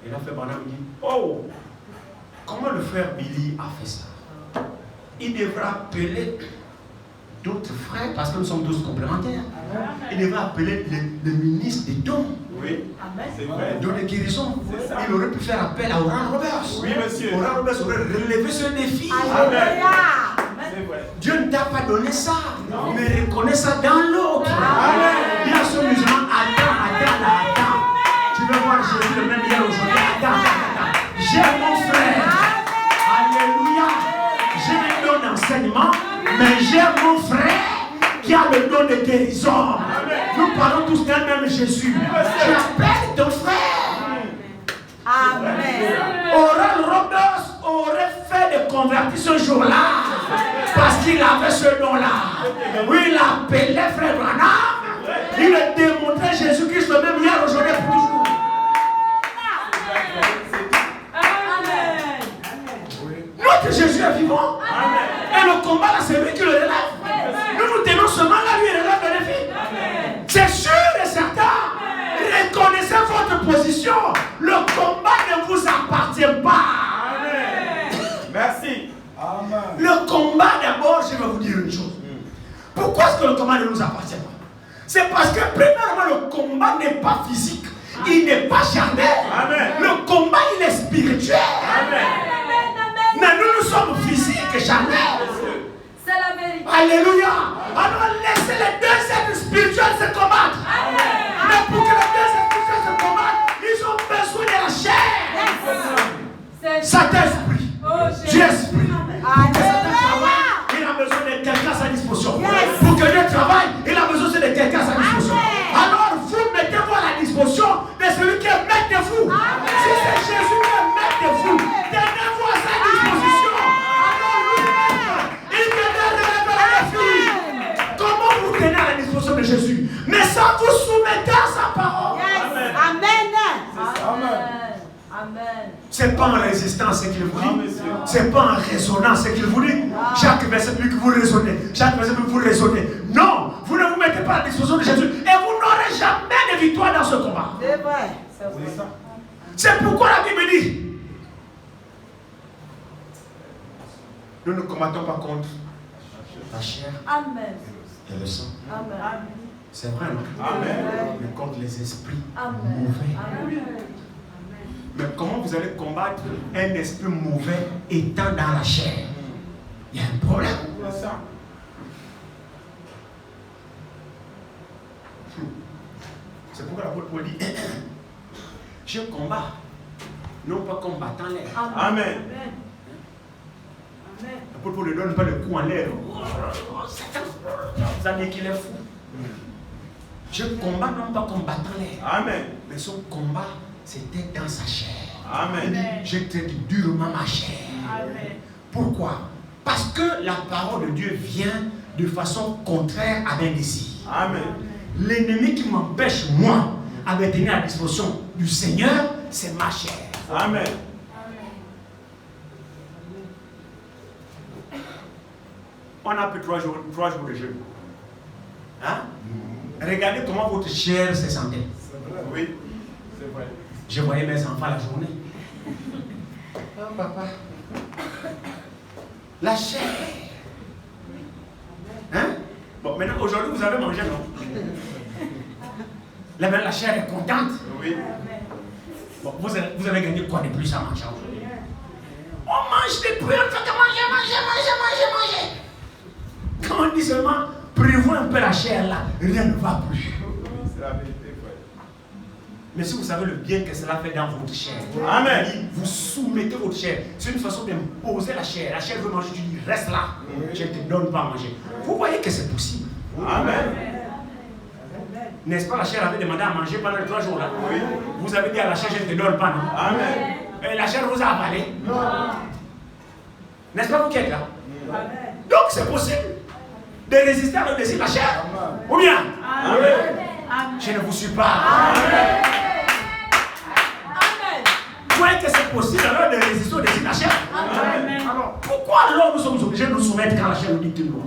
Et là, fait Branham dit, oh, comment le frère Billy a fait ça? Il devra appeler d'autres frères, parce que nous sommes tous complémentaires. Il devra appeler le ministre des dons. Oui. C'est vrai. Dons de guérison. C'est ça. Il aurait pu faire appel à Oral Roberts. Oui, monsieur. Oral Roberts aurait relevé ce défi. Amen. C'est vrai. Dieu ne t'a pas donné ça, mais reconnais ça dans l'autre. Amen. Il y a ce musulman, attends. Tu vas voir Jésus le même hier aujourd'hui. Attends. J'ai mon frère. Alléluia. J'ai un don d'enseignement, mais j'ai mon frère qui a le don de guérison. Nous parlons tous d'un même Jésus. J'appelle ton frère. Amen. Oral Roberts aurait fait de convertir ce jour-là parce qu'il avait ce don-là. Oui, il appelait frère Branham. Il a démontré Jésus-Christ le même hier, aujourd'hui, pour toujours. Amen. Notre Jésus est vivant. Et le combat là, c'est lui qui le relève. Nous tenons seulement là, lui il relève le défi. C'est sûr et certain. Reconnaissez votre position. Le combat ne vous appartient pas. Merci. Amen. Le combat d'abord, je vais vous dire une chose. Pourquoi est-ce que le combat ne nous appartient pas? C'est parce que premièrement, le combat n'est pas physique. Il n'est pas charnel. Amen. Le combat, il est spirituel. Amen. Mais nous sommes physiques et charnels. C'est la vérité. Alléluia. Alors laissez les deux êtres spirituels se combattre. Mais pour que les deux êtres spirituels se combattent, ils ont besoin de la chair. Saint-Esprit. Dieu esprit. Pour que Satan travaille, il a besoin de quelqu'un à sa disposition. Pour que Dieu travaille, il a besoin de quelqu'un à sa disposition. Alors vous mettez-vous à la disposition de celui qui est maître de vous. Si c'est Jésus qui est maître de vous, tenez-vous à sa disposition. Alors lui-même, il viendra relever le défi. Comment vous tenez à la disposition de Jésus? Mais sans vous soumettre à sa parole. Amen. C'est pas en résistant ce qu'il vous dit. C'est pas en raisonnant ce qu'il vous dit. Chaque verset que vous raisonnez. Chaque verset que vous raisonnez. Non, vous ne vous mettez pas à la disposition de Jésus. Et vous n'aurez jamais de victoire dans ce combat. C'est vrai. C'est vrai. C'est pourquoi la Bible dit, nous ne combattons pas contre la chair Amen. et le sang. Amen. C'est vrai, non? Amen. Mais contre les esprits Amen. mauvais. Amen. Mais comment vous allez combattre un esprit mauvais étant dans la chair? Il y a un problème. C'est ça. C'est pourquoi l'apôtre Paul dit je combats, non pas combattant l'air. Amen. L'apôtre Paul ne donne pas le coup en l'air. Ça dit qu'il est fou. Je combats non pas combattant l'air. Amen. Mais son combat, c'était dans sa chair. Amen. Je traite durement ma chair. Amen. Pourquoi? Parce que la parole de Dieu vient de façon contraire à mes désirs. Amen. L'ennemi qui m'empêche, moi, à me tenir à la disposition du Seigneur, c'est ma chair. Amen. On a pris 3 jours de jeûne. Hein? Regardez comment votre chair se sentait. Oui, c'est vrai. Je voyais mes enfants la journée. Oh papa. La chair. Hein? Bon, maintenant, aujourd'hui, vous avez mangé, non? La chair est contente. Oui. Bon, vous avez gagné quoi de plus à manger aujourd'hui? On mange des prix, on fait que manger. Quand on dit seulement, prévois un peu la chair là, rien ne va plus. C'est la vérité, frère. Mais si vous savez le bien que cela fait dans votre chair, Amen. vous soumettez votre chair. C'est une façon d'imposer la chair. La chair veut manger, tu dis reste là. Je ne te donne pas à manger. Vous voyez que c'est possible. Amen. N'est-ce pas, la chair avait demandé à manger pendant les 3 jours là? Oui. Vous avez dit à la chair, je ne te donne pas, non? Amen. Et la chair vous a avalé. Non. N'est-ce pas vous qui êtes là? Amen. Donc c'est possible de résister à le désir de la chair. Ou bien? Amen. Je ne vous suis pas. Amen. Vous voyez que c'est possible alors de résister au désir de la chair? Amen. Alors pourquoi alors nous sommes obligés de nous soumettre quand la chair nous dit que non?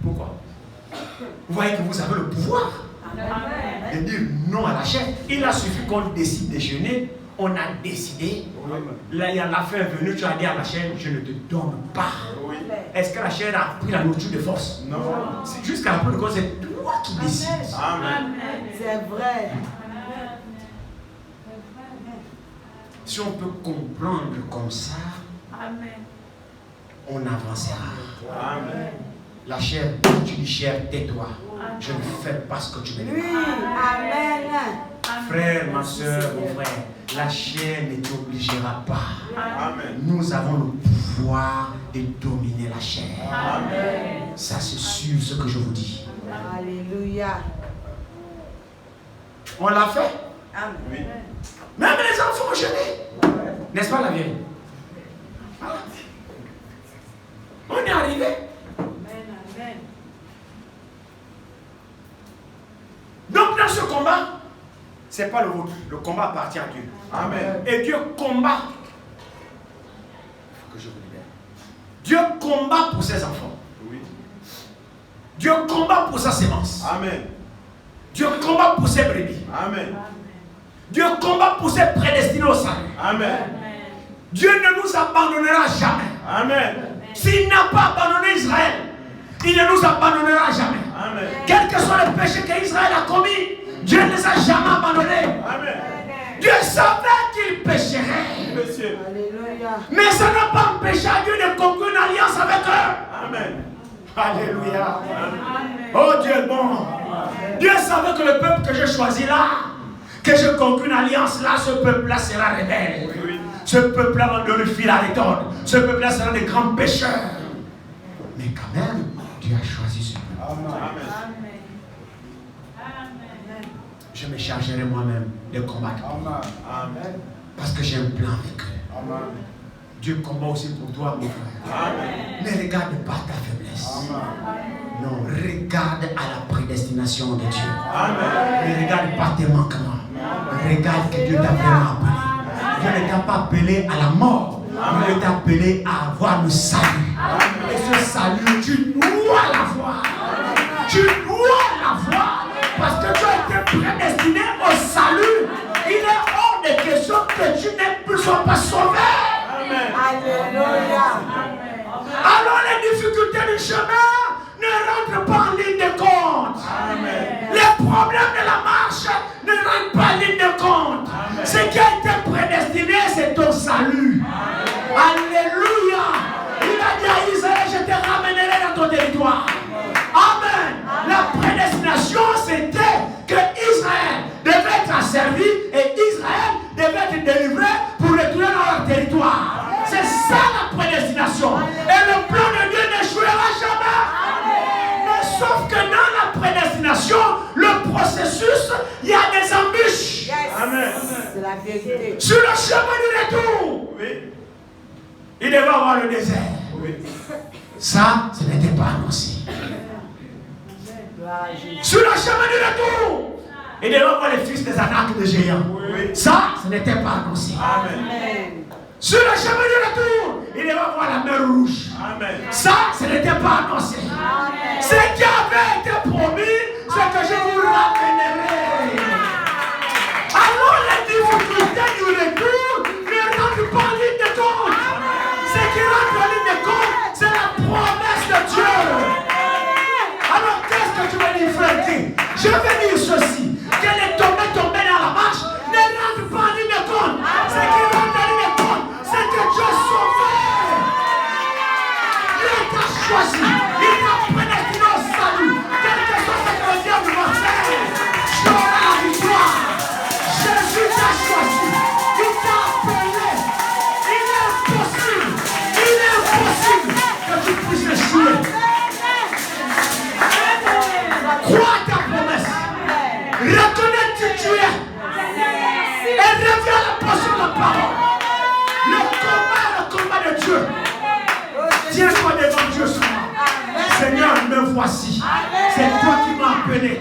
Pourquoi? Vous voyez que vous avez le pouvoir de dire non à la chair. Il a suffi qu'on décide de jeûner. On a décidé. Là, il y a la fin venue. Tu as dit à la chair, je ne te donne pas. Oui. Est-ce que la chair a pris la nourriture de force? Non. C'est jusqu'à la fin de compte, c'est toi qui décides. Amen. C'est vrai. Si on peut comprendre comme ça, on avancera. Amen. La chair, tu dis chair, tais-toi. Je ne fais pas ce que tu me Oui. dis. Amen. Frère, ma soeur, mon frère, la chair ne t'obligera pas. Amen. Nous avons le pouvoir de dominer la chair. Amen. Ça, c'est sûr ce que je vous dis. Alléluia. On l'a fait. Amen. Oui. Même les enfants ont jeûné. N'est-ce pas la vieille? Voilà. On est arrivé. Amen. Donc dans ce combat, ce n'est pas le vôtre. Le combat appartient à Dieu. Amen. Et Dieu combat. Il faut que je vous libère. Dieu combat pour ses enfants. Oui. Dieu combat pour sa sémence. Amen. Dieu combat pour ses brebis. Amen. Dieu combat pour ses prédestinés au salut. Amen. Dieu ne nous abandonnera jamais. Amen. S'il n'a pas abandonné Israël, il ne nous abandonnera jamais. Amen. Quels que soient les péchés qu'Israël a commis, Dieu ne les a jamais abandonnés. Amen. Dieu savait qu'il pécherait. Monsieur. Alléluia. Mais ça n'a pas empêché à Dieu de conclure une alliance avec eux. Amen. Alléluia. Oh Dieu est bon. Dieu savait que le peuple que j'ai choisi là, que je conclue une alliance là, ce peuple-là sera rebelle. Oui. Ce peuple-là va donner le fil à retordre. Ce peuple-là sera des grands pécheurs. Mais quand même, Dieu a choisi ce peuple. Amen. Je me chargerai moi-même de combattre. Amen. Parce que j'ai un plan avec eux. Amen. Dieu combat aussi pour toi, mon frère. Amen. Ne regarde pas ta faiblesse. Amen. Non, regarde à la prédestination de Dieu. Amen. Ne regarde pas tes manquements. Regarde que Dieu t'a vraiment appelé. Dieu ne t'a pas appelé à la mort. Dieu t'a appelé à avoir le salut. Et ce salut, tu dois l'avoir. Tu dois l'avoir. Parce que tu as été prédestiné au salut. Il est hors de question que tu ne sois pas sauvé. Amen. Alléluia. Alors les difficultés du chemin ne rentrent pas en ligne de compte. Amen. Les problèmes de la marche ne rentrent pas en ligne de compte. Ce qui a été prédestiné, c'est ton salut. Alléluia. Il a dit à Israël, je te ramènerai dans ton territoire. Amen. La prédestination, c'était que Israël devait être asservi et Israël devait être délivré pour retourner dans la vérité. Sur le chemin du retour, il devait avoir le désert. Ça, ce n'était pas annoncé. Sur le chemin du retour, il devait avoir les fils des Anak de géants. Ça, ce n'était pas annoncé. Amen. Sur le chemin du retour, il devait avoir la mer rouge. Ça, ce n'était pas annoncé. Ce qui avait été promis, c'est que je vous ramènerai. Alors les difficultés du retour ne rentrent pas en ligne de compte. Ce qui rentre en ligne de compte, c'est la promesse de Dieu. Alors qu'est-ce que tu veux dire, frère? Je vais dire ceci, que les tombés dans la marche ne rentrent pas en ligne de compte. Ce qui rentre en ligne de compte, c'est que Dieu sauve. Il t'a choisi, il t'a prédestiné au salut. Quel que soit ce que le diable va faire, tu auras la victoire. Jésus t'a choisi, il t'a appelé. Il est impossible que tu puisses échouer. Crois ta promesse. Reconnais qui tu es. Et reviens à la portion de la parole. Le combat de Dieu. Tiens-toi devant Dieu ce soir. Seigneur, me voici. C'est toi qui m'as appelé.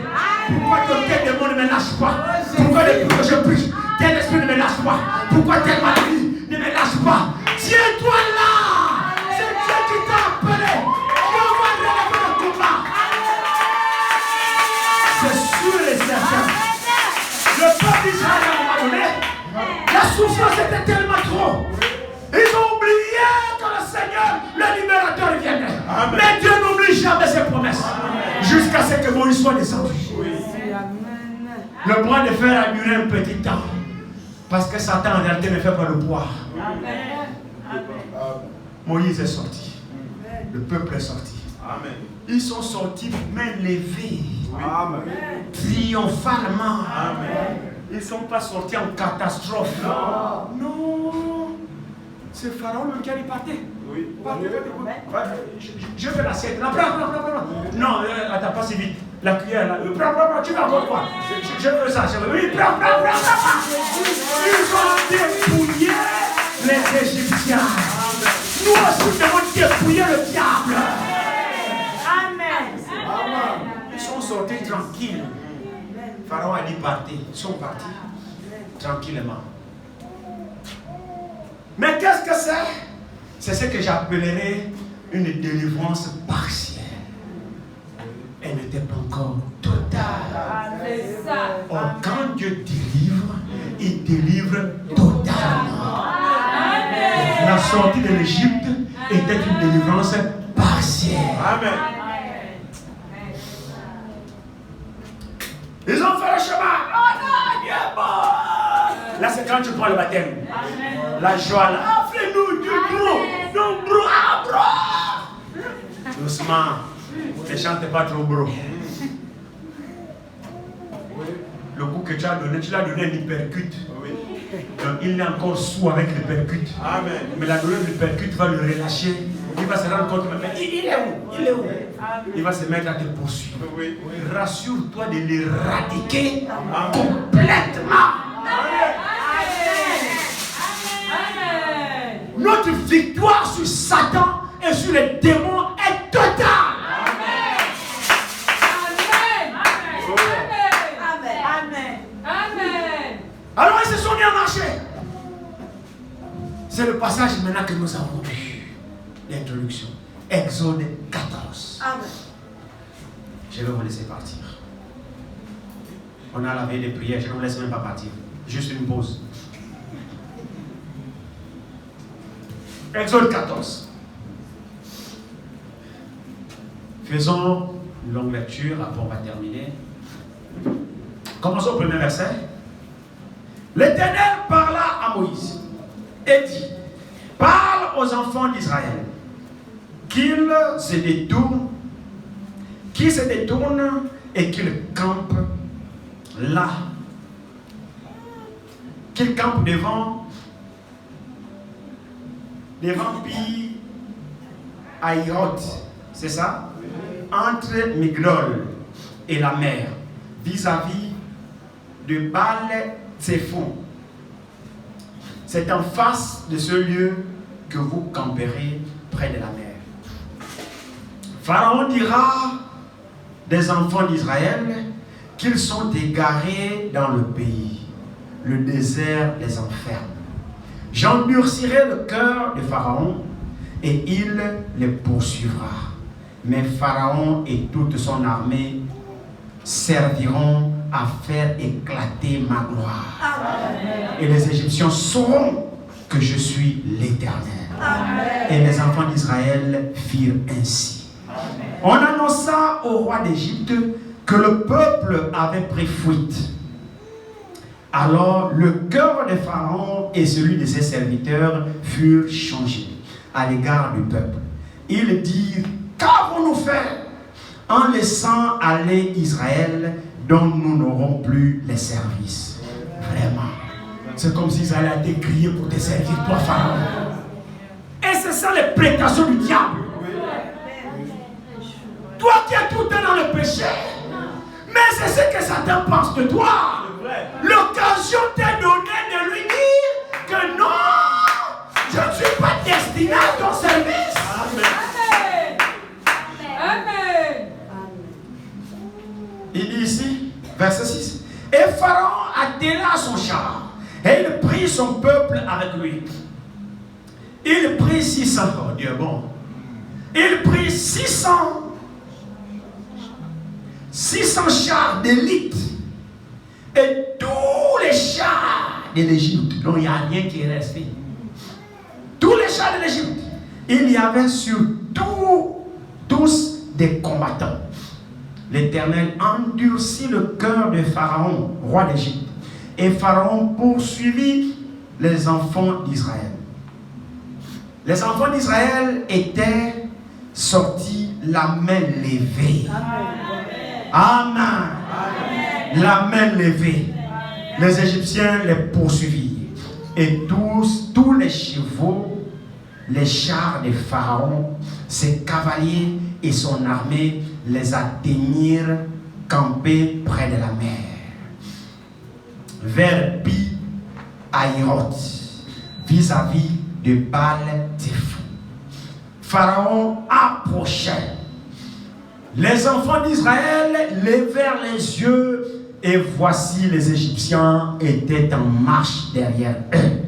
Pourquoi tel démon ne me lâche pas? Pourquoi depuis que je prie, tel esprit ne me lâche pas? Pourquoi telle maladie ne me lâche pas? Tiens-toi là. C'est Dieu qui t'a appelé. Dieu va relever le combat. C'est sûr et certain. Le peuple d'Israël, à un moment donné, la souffrance était tellement trop. Ils ont oublié que le Seigneur, le libérateur, viendrait. Mais Dieu n'oublie jamais ses promesses. Jusqu'à ce que Moïse soit descendu. Le bras de fer a duré un petit temps. Parce que Satan en réalité ne fait pas le poids. Moïse est sorti. Le peuple est sorti. Ils sont sortis main levée. Triomphalement. Ils ne sont pas sortis en catastrophe. Non. C'est Pharaon même qui a dit partez. Je fais l'assiette. Non, attends, pas si vite. La cuillère là. Tu vas encore quoi? Je veux ça. Oui, prends. Ils ont dépouillé les Égyptiens. Nous aussi, nous devons dépouiller le diable. Amen. Ils sont sortis tranquilles. Pharaon a dit partez. Ils sont partis tranquillement. Mais qu'est-ce que c'est? C'est ce que j'appellerais une délivrance partielle. Elle n'était pas encore totale. C'est ça. Or, quand Dieu délivre, il délivre totalement. La sortie de l'Égypte était une délivrance partielle. Amen. Ils ont fait le chemin. Oh non, Dieu est bon. Là, c'est quand tu prends le baptême. La joie là. Fais-nous du bro. Doucement. Ne chante pas trop bro. Le coup que tu as donné, tu l'as donné un hypercute. Donc il est encore sourd avec l'hypercute. Mais la douleur de l'hypercute va le relâcher. Il va se rendre compte que il est où? Il va se mettre à te poursuivre. Rassure-toi de l'éradiquer complètement. Notre victoire sur Satan et sur les démons est totale. Alors ils se sont mis à marcher. C'est le passage maintenant que nous avons lu. L'introduction. Exode 14. Amen. Je vais vous laisser partir. On a la veille des prières, je ne vous laisse même pas partir. Juste une pause. Exode 14. Faisons une longue lecture, après on va terminer. Commençons au premier verset. L'Éternel parla à Moïse et dit: parle aux enfants d'Israël qu'ils se détournent et qu'ils campent là. Qu'ils campent devant Pi Hahiroth, c'est ça? Entre Miglol et la mer, vis-à-vis de Baal-Tsephon. c'est en face de ce lieu que vous camperez près de la mer. Pharaon dira des enfants d'Israël qu'ils sont égarés dans le pays. Le désert les enferme. J'endurcirai le cœur de Pharaon et il les poursuivra. Mais Pharaon et toute son armée serviront à faire éclater ma gloire. Amen. Et les Égyptiens sauront que je suis l'Éternel. Amen. Et les enfants d'Israël firent ainsi. Amen. On annonça au roi d'Égypte que le peuple avait pris fuite. Alors le cœur de Pharaon et celui de ses serviteurs furent changés à l'égard du peuple. Ils dirent: qu'avons-nous fait en laissant aller Israël dont nous n'aurons plus les services? Vraiment, c'est comme si Israël a été crié pour te servir, toi Pharaon. Et c'est ça les prétentions du diable. Toi qui es tout le temps dans le péché, mais c'est ce que Satan pense de toi. L'occasion t'est donnée de lui dire que non, je ne suis pas destiné à ton service. Amen. Amen. Il dit ici, verset 6, et Pharaon attela son char, et il prit son peuple avec lui. Il prit 600, oh Dieu bon, il prit 600 chars d'élite. Et tous les chars de l'Égypte, dont il n'y a rien qui est resté, tous les chars de l'Égypte, il y avait sur tous des combattants. L'Éternel endurcit le cœur de Pharaon, roi d'Égypte, et Pharaon poursuivit les enfants d'Israël. Les enfants d'Israël étaient sortis la main levée. Amen. Amen. La main levée. Les Égyptiens les poursuivirent. Et tous les chevaux, les chars de Pharaon, ses cavaliers et son armée les atteignirent campés près de la mer, vers Pi-Hahiroth, vis-à-vis de Baal-Tzephon. Pharaon approchait. Les enfants d'Israël levèrent les yeux et voici les Égyptiens étaient en marche derrière eux.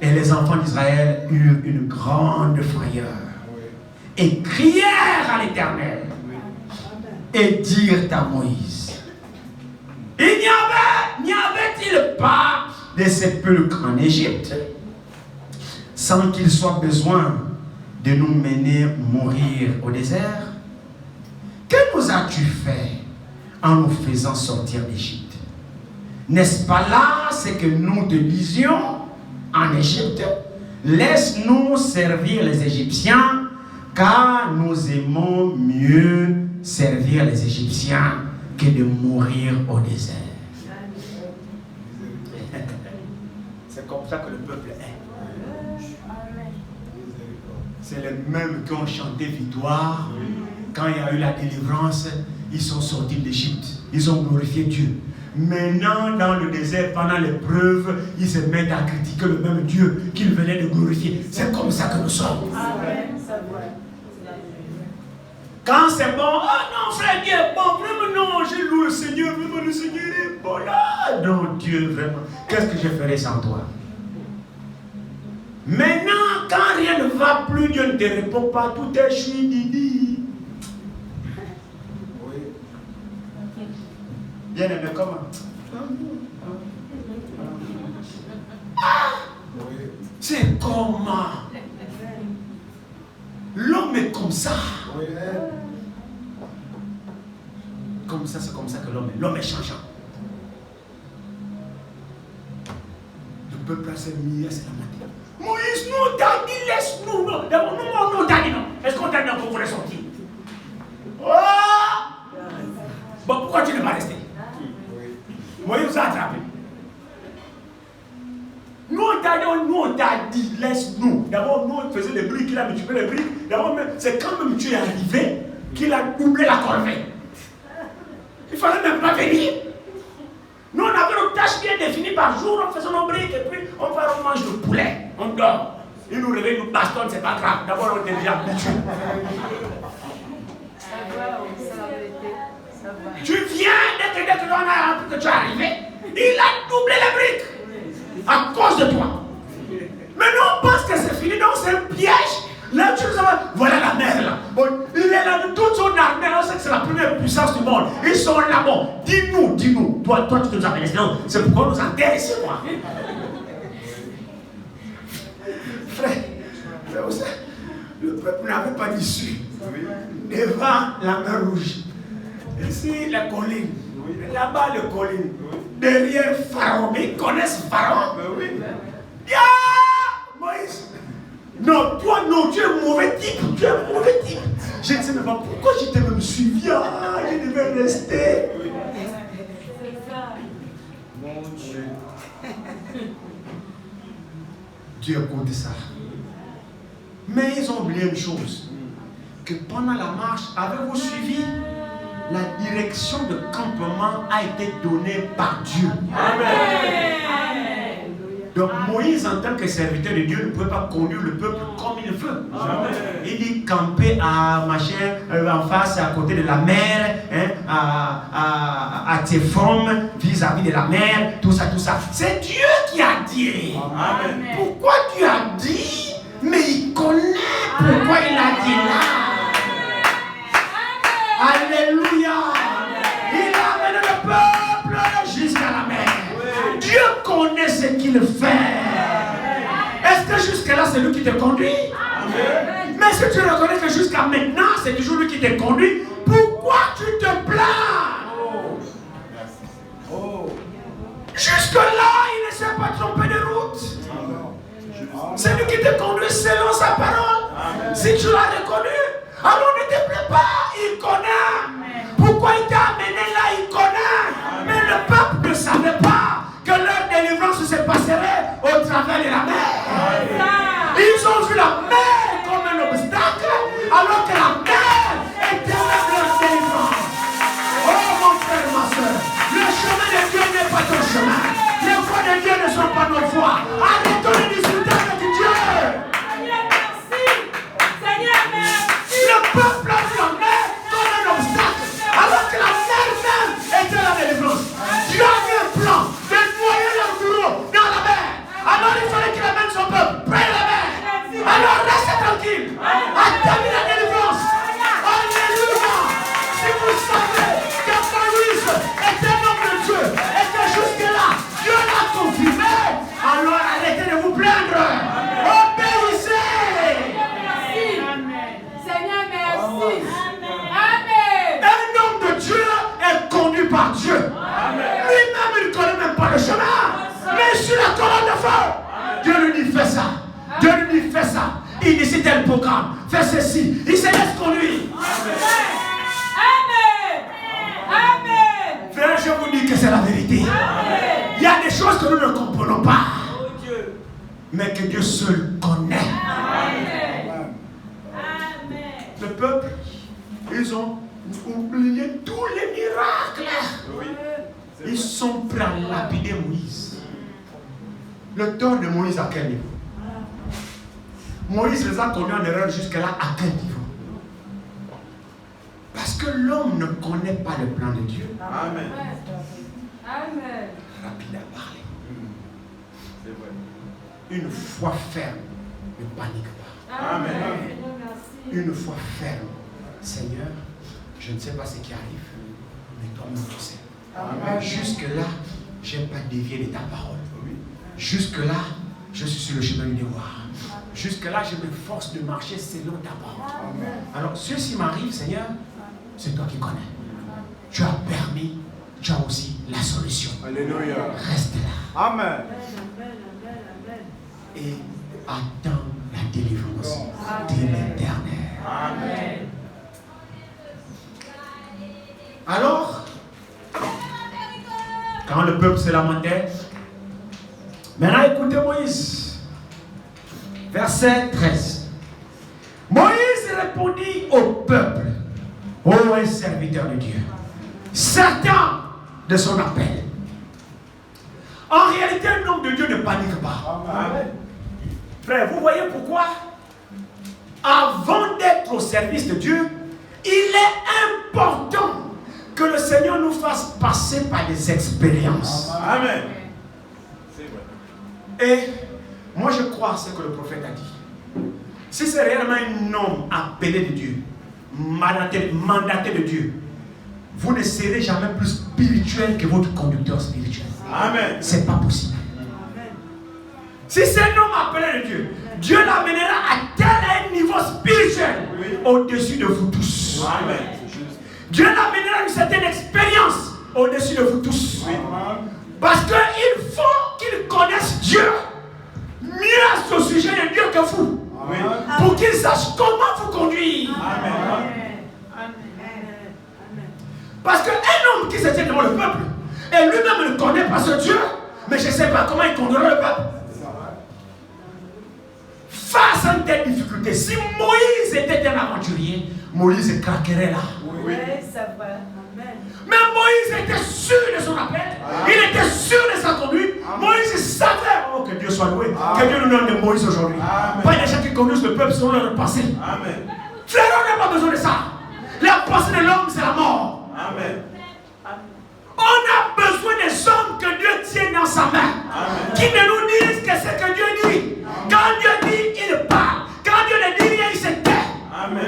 Et les enfants d'Israël eurent une grande frayeur et crièrent à l'Éternel et dirent à Moïse: n'y avait-il pas de sépulcres en Égypte sans qu'il soit besoin de nous mener mourir au désert? Que nous as-tu fait en nous faisant sortir d'Égypte? N'est-ce pas là ce que nous te disions en Égypte? Laisse-nous servir les Égyptiens, car nous aimons mieux servir les Égyptiens que de mourir au désert. C'est comme ça que le peuple est. C'est les mêmes qui ont chanté victoire. Quand il y a eu la délivrance, ils sont sortis d'Égypte. Ils ont glorifié Dieu. Maintenant, dans le désert, pendant l'épreuve, ils se mettent à critiquer le même Dieu qu'ils venaient de glorifier. C'est comme ça que nous sommes. Quand c'est bon, oh non, frère, Dieu est bon, vraiment non, j'ai loué le Seigneur, vraiment le Seigneur est bon là. Non, Dieu, vraiment, qu'est-ce que je ferais sans toi? Maintenant, quand rien ne va plus, Dieu ne te répond pas, tout est chui, didi. Bien aimé, comment? C'est comment? L'homme est comme ça. Comme ça, c'est comme ça que l'homme est. L'homme est changeant. Le peuple a s'est mis à se lamenter. Moïse, nous t'a dit, laisse-nous. D'abord, nous t'a dit non. Est-ce qu'on t'a dit non pour vous sortir? Oh! Bon, pourquoi tu n'es pas resté? Moïse vous a attrapé. Nous on t'a dit, laisse-nous. D'abord, nous on faisait les briques, il a multiplié les briques. D'abord, c'est quand même tu es arrivé qu'il a doublé la corvée. Il ne fallait même pas venir. Nous, on avait nos tâches bien définies par jour, on faisait nos briques et puis on mange le poulet, on dort. Ils nous réveillent, nous bastonnent, c'est pas grave. D'abord, on était déjà habitués. Tu viens, dès que on a appris que tu es arrivé, il a doublé les briques à cause de toi. Mais nous, on pense que c'est fini, donc c'est un piège. Là, tu nous as... Voilà la mer là. Bon, il est là de toute son armée, on sait que c'est la première puissance du monde. Ils sont là, bon. Dis-nous. Toi, tu nous as menacé. Non, c'est pourquoi nous enterre ici, moi. Frère, le peuple n'avait pas d'issue. Devant la mer rouge. Ici, les collines. Là-bas, les collines. Derrière Pharaon. Mais ils connaissent Pharaon. Moïse. Non, toi, non, tu es un mauvais type. Je ne sais même pas pourquoi je t'ai même suivi. Je devais rester. Mon Dieu. Dieu écoute ça. Mais ils ont oublié une chose. Que pendant la marche, avez-vous suivi? La direction de campement a été donnée par Dieu. Amen. Donc Moïse, en tant que serviteur de Dieu, ne pouvait pas conduire le peuple comme il veut. Il dit camper à machin, en face, à côté de la mer, hein, à Téphom, vis-à-vis de la mer, tout ça. C'est Dieu qui a dit. Amen. Pourquoi Dieu a dit? Mais il connaît pourquoi il a dit là. Alléluia. Il a amené le peuple jusqu'à la mer. Dieu connaît ce qu'il fait. Est-ce que jusque-là, c'est lui qui te conduit? Amen. Mais si tu reconnais que jusqu'à maintenant, c'est toujours lui qui te conduit, pourquoi tu te plains? Jusque-là, il ne s'est pas trompé de route. C'est lui qui te conduit selon sa parole. Amen. Si tu l'as reconnu, alors ne te plains pas, il connaît. Amen. Pourquoi il t'a amené là, il connaît. Amen. Mais le peuple ne savait pas que leur délivrance se passerait au travers de la mer. Ils ont vu la mer comme un obstacle, alors que la mer était leur délivrance. Oh mon frère, ma soeur, le chemin de Dieu n'est pas ton chemin. Les voies de Dieu ne sont pas nos voies. Arrêtons de discuter avec Dieu. Seigneur, merci. Seigneur, merci. Le peuple a vu la mer comme un obstacle, alors que la mer même était la délivrance. Dieu avait un plan de noyer leur bourreau dans la mer. Alors il fallait qu'il amène son peuple près de la mer. Alors restez tranquille. Attendez la délivrance. Alléluia. Si vous savez que Moïse est un homme de Dieu et que jusque-là, Dieu l'a confirmé, alors arrêtez de vous plaindre. Obéissez. Seigneur, merci. Amen. Un homme de Dieu est conduit par Dieu. Lui-même, il ne connaît même pas le chemin. Mais sur la colonne de feu, Dieu lui dit fais ça. Dieu lui dit fais ça. Il décide tel programme. Fais ceci. Il se laisse conduire. Amen. Frère, je vous dis que c'est la vérité. Il y a des choses que nous ne comprenons pas. Mais que Dieu seul connaît. Le peuple, ils ont oublié tous les miracles. Ils sont prêts à lapider Moïse. Le tort de Moïse à quel niveau? Moïse les a conduits en erreur jusque-là à quel niveau? Parce que l'homme ne connaît pas le plan de Dieu. Amen. Rapide à parler. Une foi ferme, ne panique pas. Amen. Une foi ferme. Seigneur, je ne sais pas ce qui arrive, mais toi-même tu sais. Jusque-là, je n'ai pas dévié de ta parole. Jusque-là, je suis sur le chemin du devoir. Jusque-là, je me force de marcher selon ta parole. Alors, ceci m'arrive, Seigneur, c'est toi qui connais. Tu as permis, tu as aussi la solution. Alléluia. Reste là. Amen. Et attends la délivrance de l'Éternel. Amen. Alors, quand le peuple se lamentait, maintenant écoutez Moïse. Verset 13. Moïse répondit au peuple, ô serviteur de Dieu, certain de son appel En réalité, un homme de Dieu ne panique pas. Amen. Frère, vous voyez pourquoi? Avant d'être au service de Dieu, il est important que le Seigneur nous fasse passer par des expériences. Amen. C'est vrai. Et moi je crois à ce que le prophète a dit. Si c'est réellement un homme appelé de Dieu, mandaté de Dieu, vous ne serez jamais plus spirituel que votre conducteur spirituel. Amen. C'est pas possible. Si c'est un homme appelé de Dieu, Dieu l'amènera à tel niveau spirituel au-dessus de vous tous. Amen. Dieu l'amènera à une certaine expérience au-dessus de vous tous. Parce qu'il faut qu'il connaisse Dieu mieux à ce sujet de Dieu que vous. Pour qu'il sache comment vous conduire. Amen. Parce qu'un homme qui se tient devant le peuple, et lui-même ne connaît pas ce Dieu, mais je ne sais pas comment il conduira le peuple. Face à une telle difficulté, si Moïse était un aventurier, Moïse craquerait là. Oui, c'est vrai. Amen. Mais Moïse était sûr de son appel, il était sûr de sa conduite. Moïse savait, oh que Dieu soit loué, que Dieu nous donne de Moïse aujourd'hui. Pas des gens qui conduisent le peuple selon leur pensée. Amen. Frère, on n'a pas besoin de ça. La pensée de l'homme, c'est la mort. Amen. On a besoin des hommes que Dieu tient dans sa main. Qui ne nous disent que ce que Dieu dit. Quand Dieu dit, il parle. Quand Dieu ne dit rien, il se tait. Amen.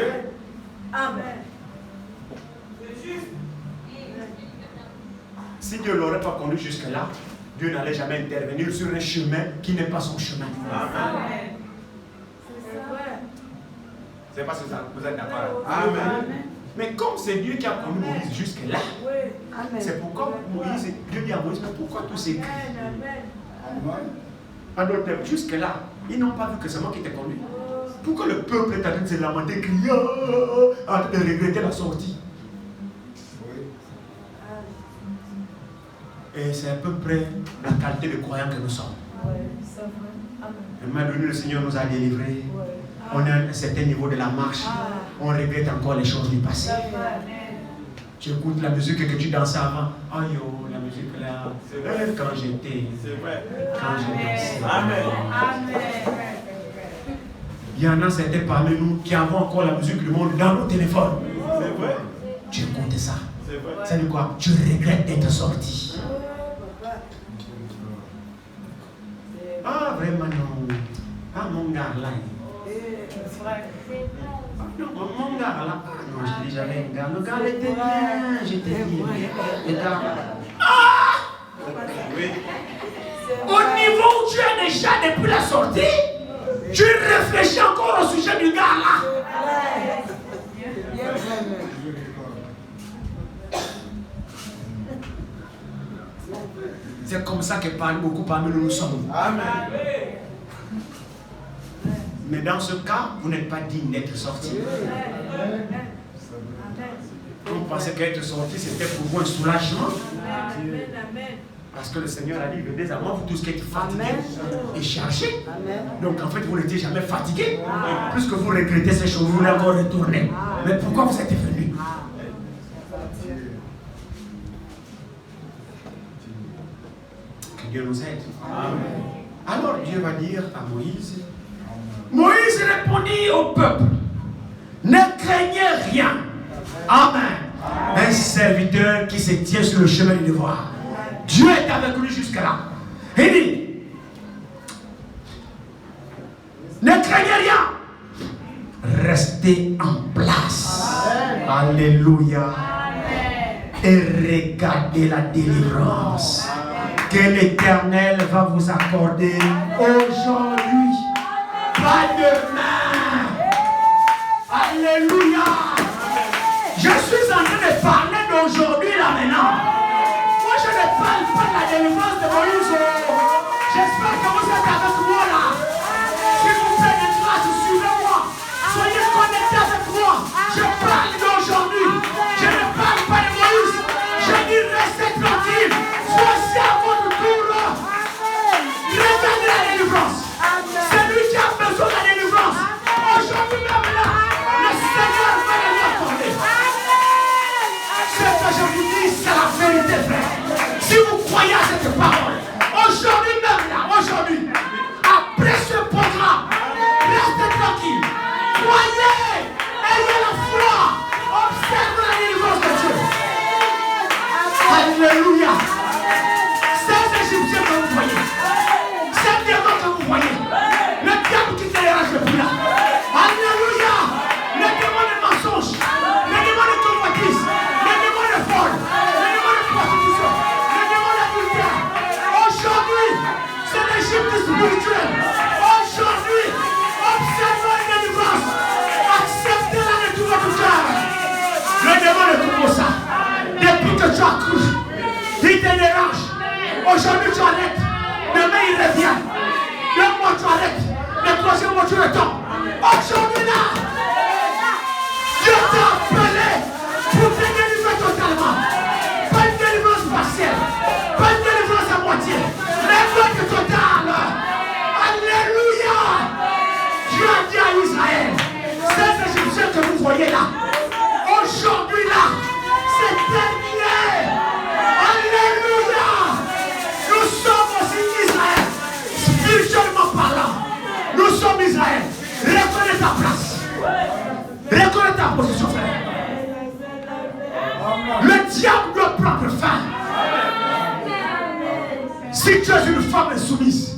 Amen. Si Dieu ne l'aurait pas conduit jusque-là, Dieu n'allait jamais intervenir sur un chemin qui n'est pas son chemin. Amen. C'est vrai. C'est pas ce que vous êtes d'accord. Amen. Mais comme c'est Dieu qui a conduit Moïse jusque-là, Oui. Amen. c'est pourquoi Moïse, Dieu dit à Moïse, mais pourquoi tout s'écrit? Amen. En d'autres termes, jusque-là, ils n'ont pas vu que c'est moi qui t'ai conduit. Pourquoi le peuple est en train de se lamenter, crier, en train de regretter la sortie? Et c'est à peu près la qualité de croyants que nous sommes. Oui, c'est vrai. Amen. À un moment donné, le Seigneur nous a délivrés. Oui. On est à un certain niveau de la marche. On regrette encore les choses du passé. C'est vrai. Tu écoutes la musique que tu dansais avant. Oh yo, la musique là. Quand j'étais. C'est vrai. Quand j'ai dansé. Amen. Il y en a certains parmi nous qui avons encore la musique du monde dans nos téléphones. C'est vrai. Tu écoutes ça. C'est vrai. Ça dit quoi? Tu regrettes d'être sorti. Ah, vraiment non. Ah, mon gars là. Ah, non, mon gars là. Ah, non, je dis jamais un gars. Le gars était bien. J'étais bien. Le gars. Ah! Oui. Au niveau où tu es déjà depuis la sortie, tu réfléchis encore au sujet du gars là. C'est comme ça que beaucoup parmi nous sommes. Amen. Mais dans ce cas, vous n'êtes pas digne d'être sorti. Vous pensez qu'être sorti, c'était pour vous un soulagement? Parce que le Seigneur a dit, venez à moi, vous tous qui êtes fatigués et chargés. Donc en fait, vous n'étiez jamais fatigués. Plus que vous regrettez ces choses, vous voulez encore retourner. Mais pourquoi vous êtes venus? Que Dieu nous aide. Alors Dieu va dire à Moïse, Moïse répondit au peuple, ne craignez rien. Amen. Un serviteur qui se tient sur le chemin du devoir. Dieu est avec lui jusque-là. Il dit, ne craignez rien. Restez en place. Alléluia. Et regardez la délivrance que l'Éternel va vous accorder aujourd'hui. Pas demain. Alléluia. Je suis en train de parler d'aujourd'hui là maintenant. Moi je ne parle pas de la délivrance de Moïse. J'espère que vous êtes avec moi là. S'il vous plaît, de grâce, suivez-moi. Soyez connectés avec moi. Je parle d'aujourd'hui. Je ne parle pas de Moïse. Je dis restez tranquille. Soyez à votre tour. Regardez la délivrance. Celui qui a besoin de la délivrance. Aujourd'hui même là, le Seigneur va lui accorder. Ce que je vous dis, c'est la vérité, frère. Si vous croyez à cette parole, aujourd'hui aujourd'hui, après ce programme, restez tranquille. Croyez, ayez la foi, observez la délivrance de Dieu. Alléluia. Ces Égyptiens que vous voyez, ces démons que vous voyez, le diable qui te dérange le plus là. Alléluia. Les démons de mensonge, les démons de convoitise, les démons de folle, les démons de prostitution, les démons d'adultère. Aujourd'hui, c'est l'Égypte spirituelle. Aujourd'hui, observez une délivrance. Acceptez-la de tout votre cœur. Le démon de tout ça, depuis que tu as cru, il te dérange. Aujourd'hui, tu arrêtes. Demain, il revient. 2 mois, tu arrêtes. Le 3e mois, tu retombes. Aujourd'hui, là, Dieu t'a appelé pour te délivrer totalement. Pas une délivrance partielle. Pas une délivrance à moitié. Révolte totale. Alléluia. Dieu a dit à Israël, ces Égyptiens que vous voyez là, aujourd'hui là, c'est terminé. Alléluia. Nous sommes aussi Israël. Spirituellement parlant, nous sommes Israël. Reconnais ta place. Reconnais ta position, frère. Le diable doit prendre fin. Si tu es une femme insoumise,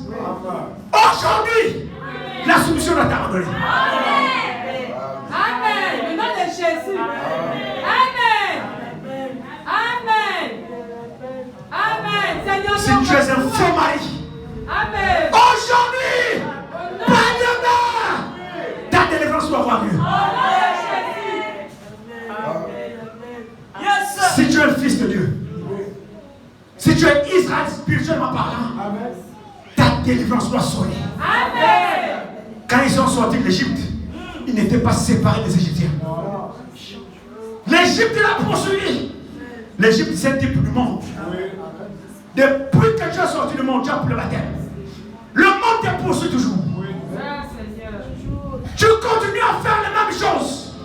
aujourd'hui, la soumission doit t'abandonner. Amen. Au nom de Jésus. Amen. Amen. Amen. Seigneur, Si tu es un faux mari, amen. aujourd'hui, pas demain, ta délivrance doit avoir lieu. Au nom de Jésus. Si tu es le fils de Dieu, si tu es Israël spirituellement parlant, ta délivrance doit sonner. Amen. Quand ils sont sortis de l'Égypte, ils n'étaient pas séparés des Égyptiens. L'Égypte l'a poursuivi. L'Égypte, c'est le type du monde. Depuis que tu es sorti du monde, tu as pris le baptême. Le monde te poursuit toujours. Tu continues à faire les mêmes choses.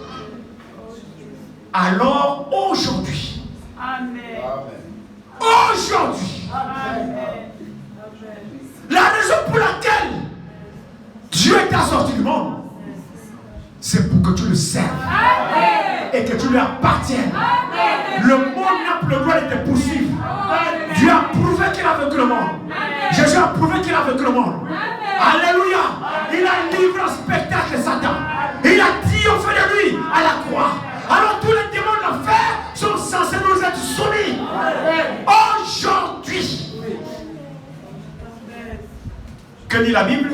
Alors aujourd'hui, aujourd'hui, la raison pour laquelle Dieu t'a sorti du monde, c'est pour que tu le serves et que tu lui appartiennes. Le monde n'a plus le droit de te poursuivre. Dieu a prouvé qu'il a vaincu le monde. Jésus a prouvé qu'il a vaincu le monde. Alléluia. Il a livré un spectacle de Satan. Il a triomphé de lui à la croix. Alors tous les démons de l'enfer sont censés nous être soumis. Aujourd'hui. Que dit la Bible?